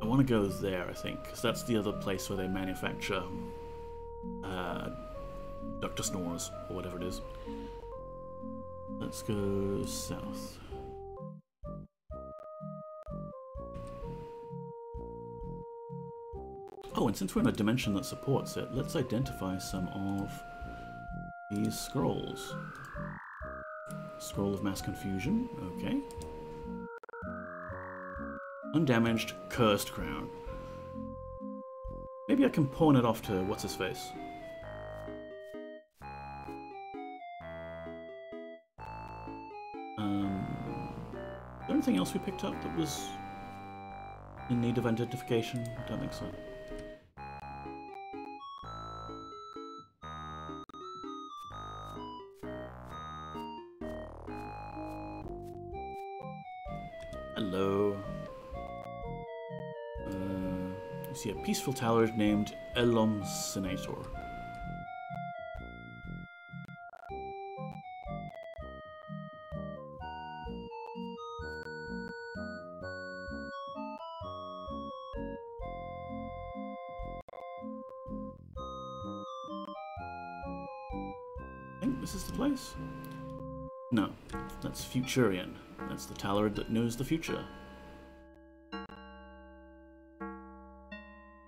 S1: I want to go there, I think, because that's the other place where they manufacture Dr. Snores, or whatever it is. Let's go south. Oh, and since we're in a dimension that supports it, let's identify some of these scrolls. Scroll of Mass Confusion, okay. Undamaged, Cursed Crown. Maybe I can pawn it off to what's-his-face. Is there anything else we picked up that was in need of identification? I don't think so. Hello. You see a peaceful tower named Elom Senator. I think this is the place? No, that's Futurian. That's the Talarid that knows the future.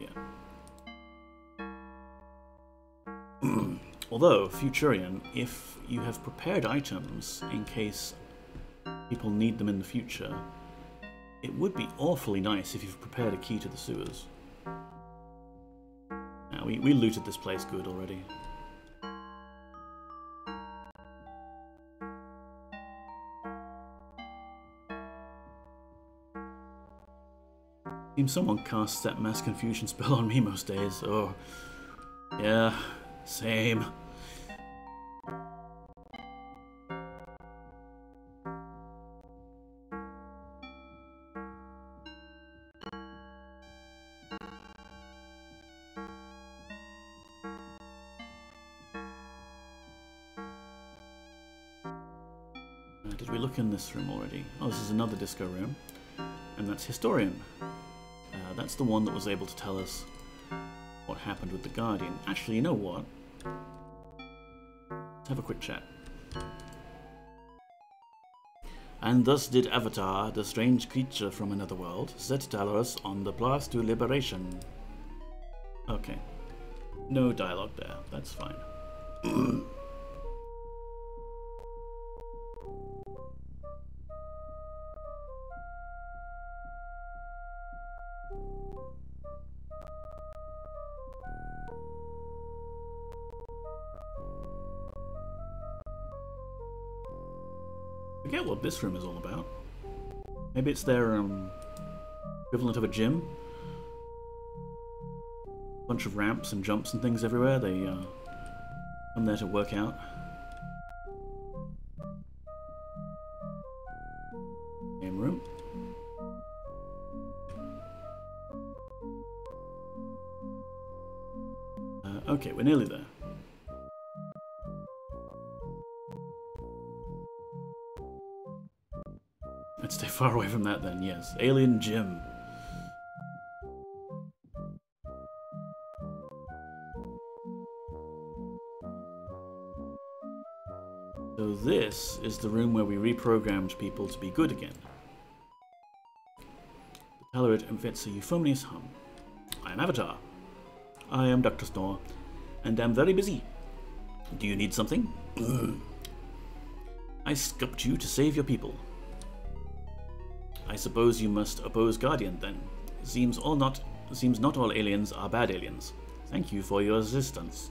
S1: Yeah. Although, Futurian, if you have prepared items in case people need them in the future, it would be awfully nice if you've prepared a key to the sewers. Now, we looted this place good already. Seems someone casts that mass confusion spell on me most days. Oh, yeah, same. Did we look in this room already? Oh, this is another disco room. And that's Historian. That's the one that was able to tell us what happened with the Guardian. Actually, you know what? Let's have a quick chat. And thus did Avatar, the strange creature from another world, set Talos on the path to liberation. Okay. No dialogue there. That's fine. I forget what this room is all about. Maybe it's their equivalent of a gym. Bunch of ramps and jumps and things everywhere. They come there to work out. Game room. Okay, we're nearly there. Let's stay far away from that then, yes. Alien Gym. So this is the room where we reprogrammed people to be good again. The Talarid emits a euphonious hum. I am Avatar. I am Dr. Snore, and am very busy. Do you need something? I sculpt you to save your people. I suppose you must oppose Guardian, then. Seems not all aliens are bad aliens. Thank you for your assistance.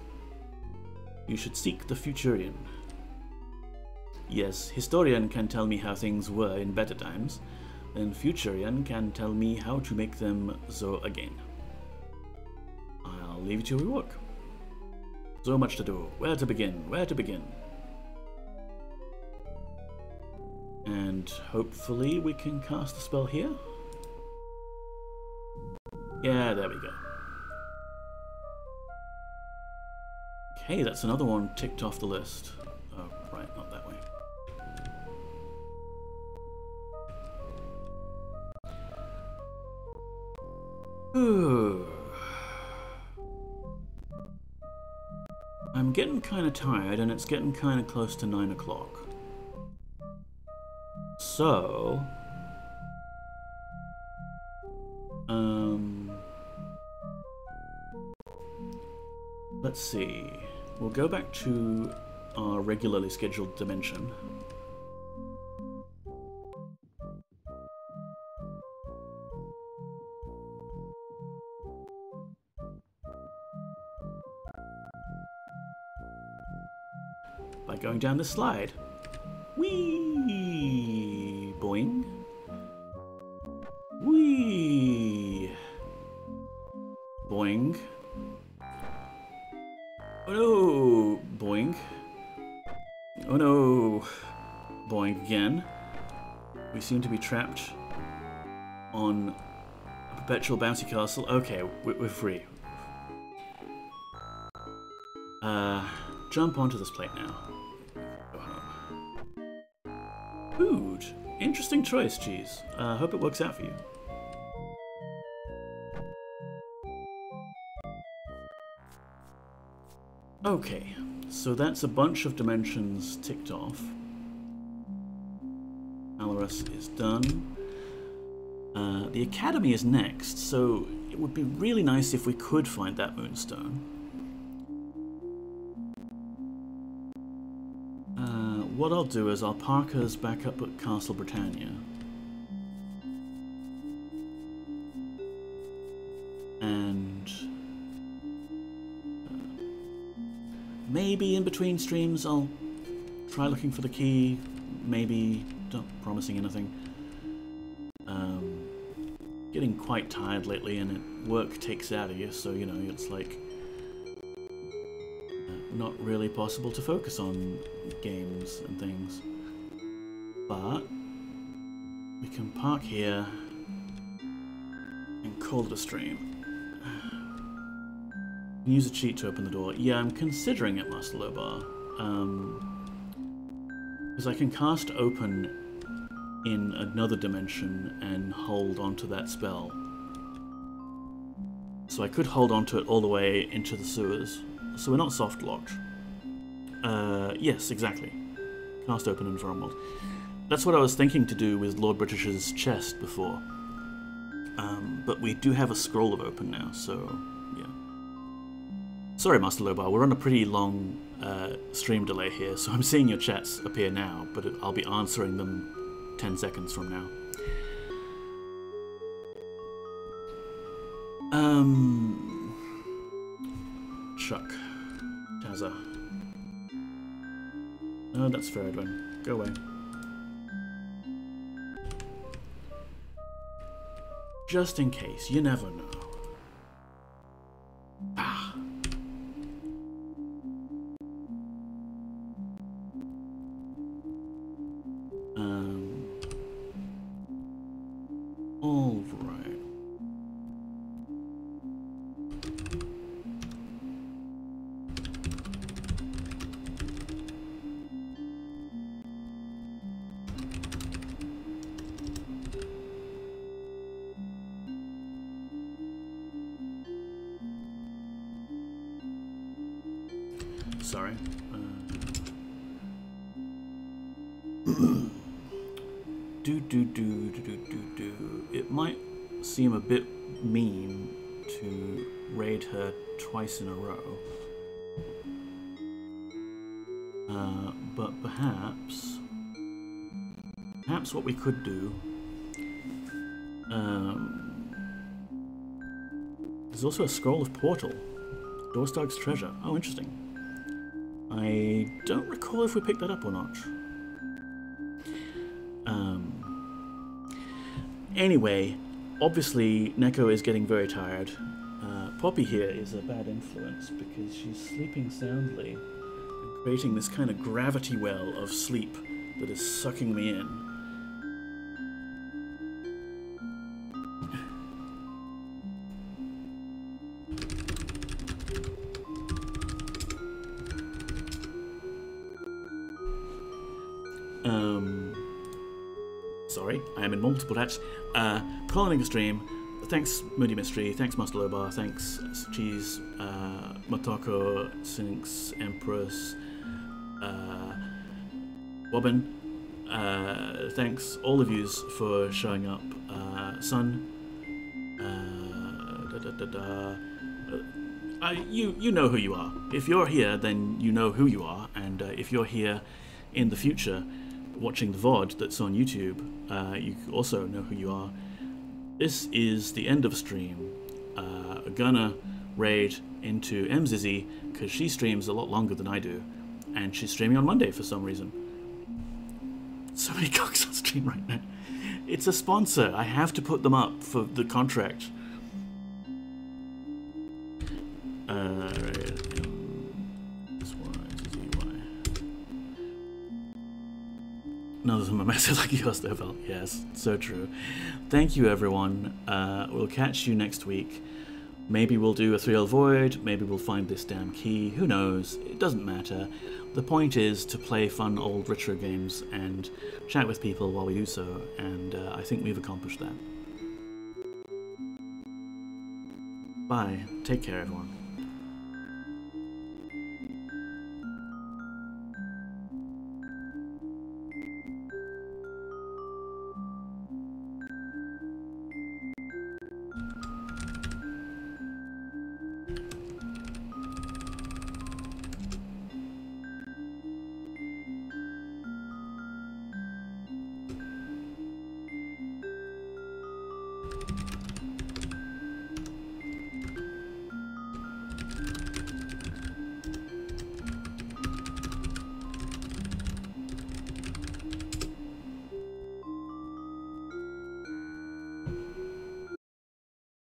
S1: You should seek the Futurian. Yes, Historian can tell me how things were in better times, then Futurian can tell me how to make them so again. I'll leave you to your work. So much to do. Where to begin? Where to begin? And hopefully we can cast the spell here? Yeah, there we go. Okay, that's another one ticked off the list. Oh, right, not that way. I'm getting kind of tired and it's getting kind of close to 9 o'clock. So, let's see. We'll go back to our regularly scheduled dimension. By going down this slide. Whee! Boing. Whee! Boing. Oh no! Boing. Oh no! Boing again. We seem to be trapped on a perpetual bouncy castle. Okay, we're free. Jump onto this plate now. Go home. Food. Interesting choice, Cheese. Hope it works out for you. Okay, So that's a bunch of dimensions ticked off. Valorous is done. The Academy is next, so it would be really nice if we could find that moonstone. What I'll do is I'll park us back up at Castle Britannia. And maybe in between streams I'll try looking for the key. Maybe, not promising anything. Getting quite tired lately, and work takes out of you, so you know, it's like not really possible to focus on games and things. But we can park here and call it a stream. Use a cheat to open the door. Yeah, I'm considering it, Master Lobar. Because I can cast open in another dimension and hold onto that spell. So I could hold onto it all the way into the sewers. So we're not soft locked. Yes, exactly. Cast open in Vermont. That's what I was thinking to do with Lord British's chest before. But we do have a scroll of open now, so yeah. Sorry, Master Lobar, we're on a pretty long stream delay here, so I'm seeing your chats appear now, but I'll be answering them 10 seconds from now. Chuck. Tazza. No, that's fair, Edwin. Go away. Just in case, you never know. Ah. All right. Sorry. It might seem a bit mean to raid her twice in a row. But perhaps what we could do, there's also a scroll of portal, Dorstag's treasure. Oh, interesting. I don't recall if we picked that up or not. Anyway, obviously Neko is getting very tired. Poppy here is a bad influence because she's sleeping soundly and creating this kind of gravity well of sleep that is sucking me in. Sorry, I am in multiple chats. Calling a stream. Thanks, Moody Mystery. Thanks, Master Lobar. Thanks, Cheese, Motoko, Sinks, Empress, Wobbin. Thanks, all of yous, for showing up. Sun. You know who you are. If you're here, then you know who you are. And if you're here in the future, watching the VOD that's on YouTube, you also know who you are. This is the end of stream. Gonna raid into MZizzy because she streams a lot longer than I do, and she's streaming on Monday for some reason. So many cocks on stream right now. It's a sponsor. I have to put them up for the contract. None of them are massive like yours, though, Val. Yes, so true. Thank you, everyone. We'll catch you next week. Maybe we'll do a 3L Void. Maybe we'll find this damn key. Who knows? It doesn't matter. The point is to play fun old retro games and chat with people while we do so, and I think we've accomplished that. Bye. Take care, everyone.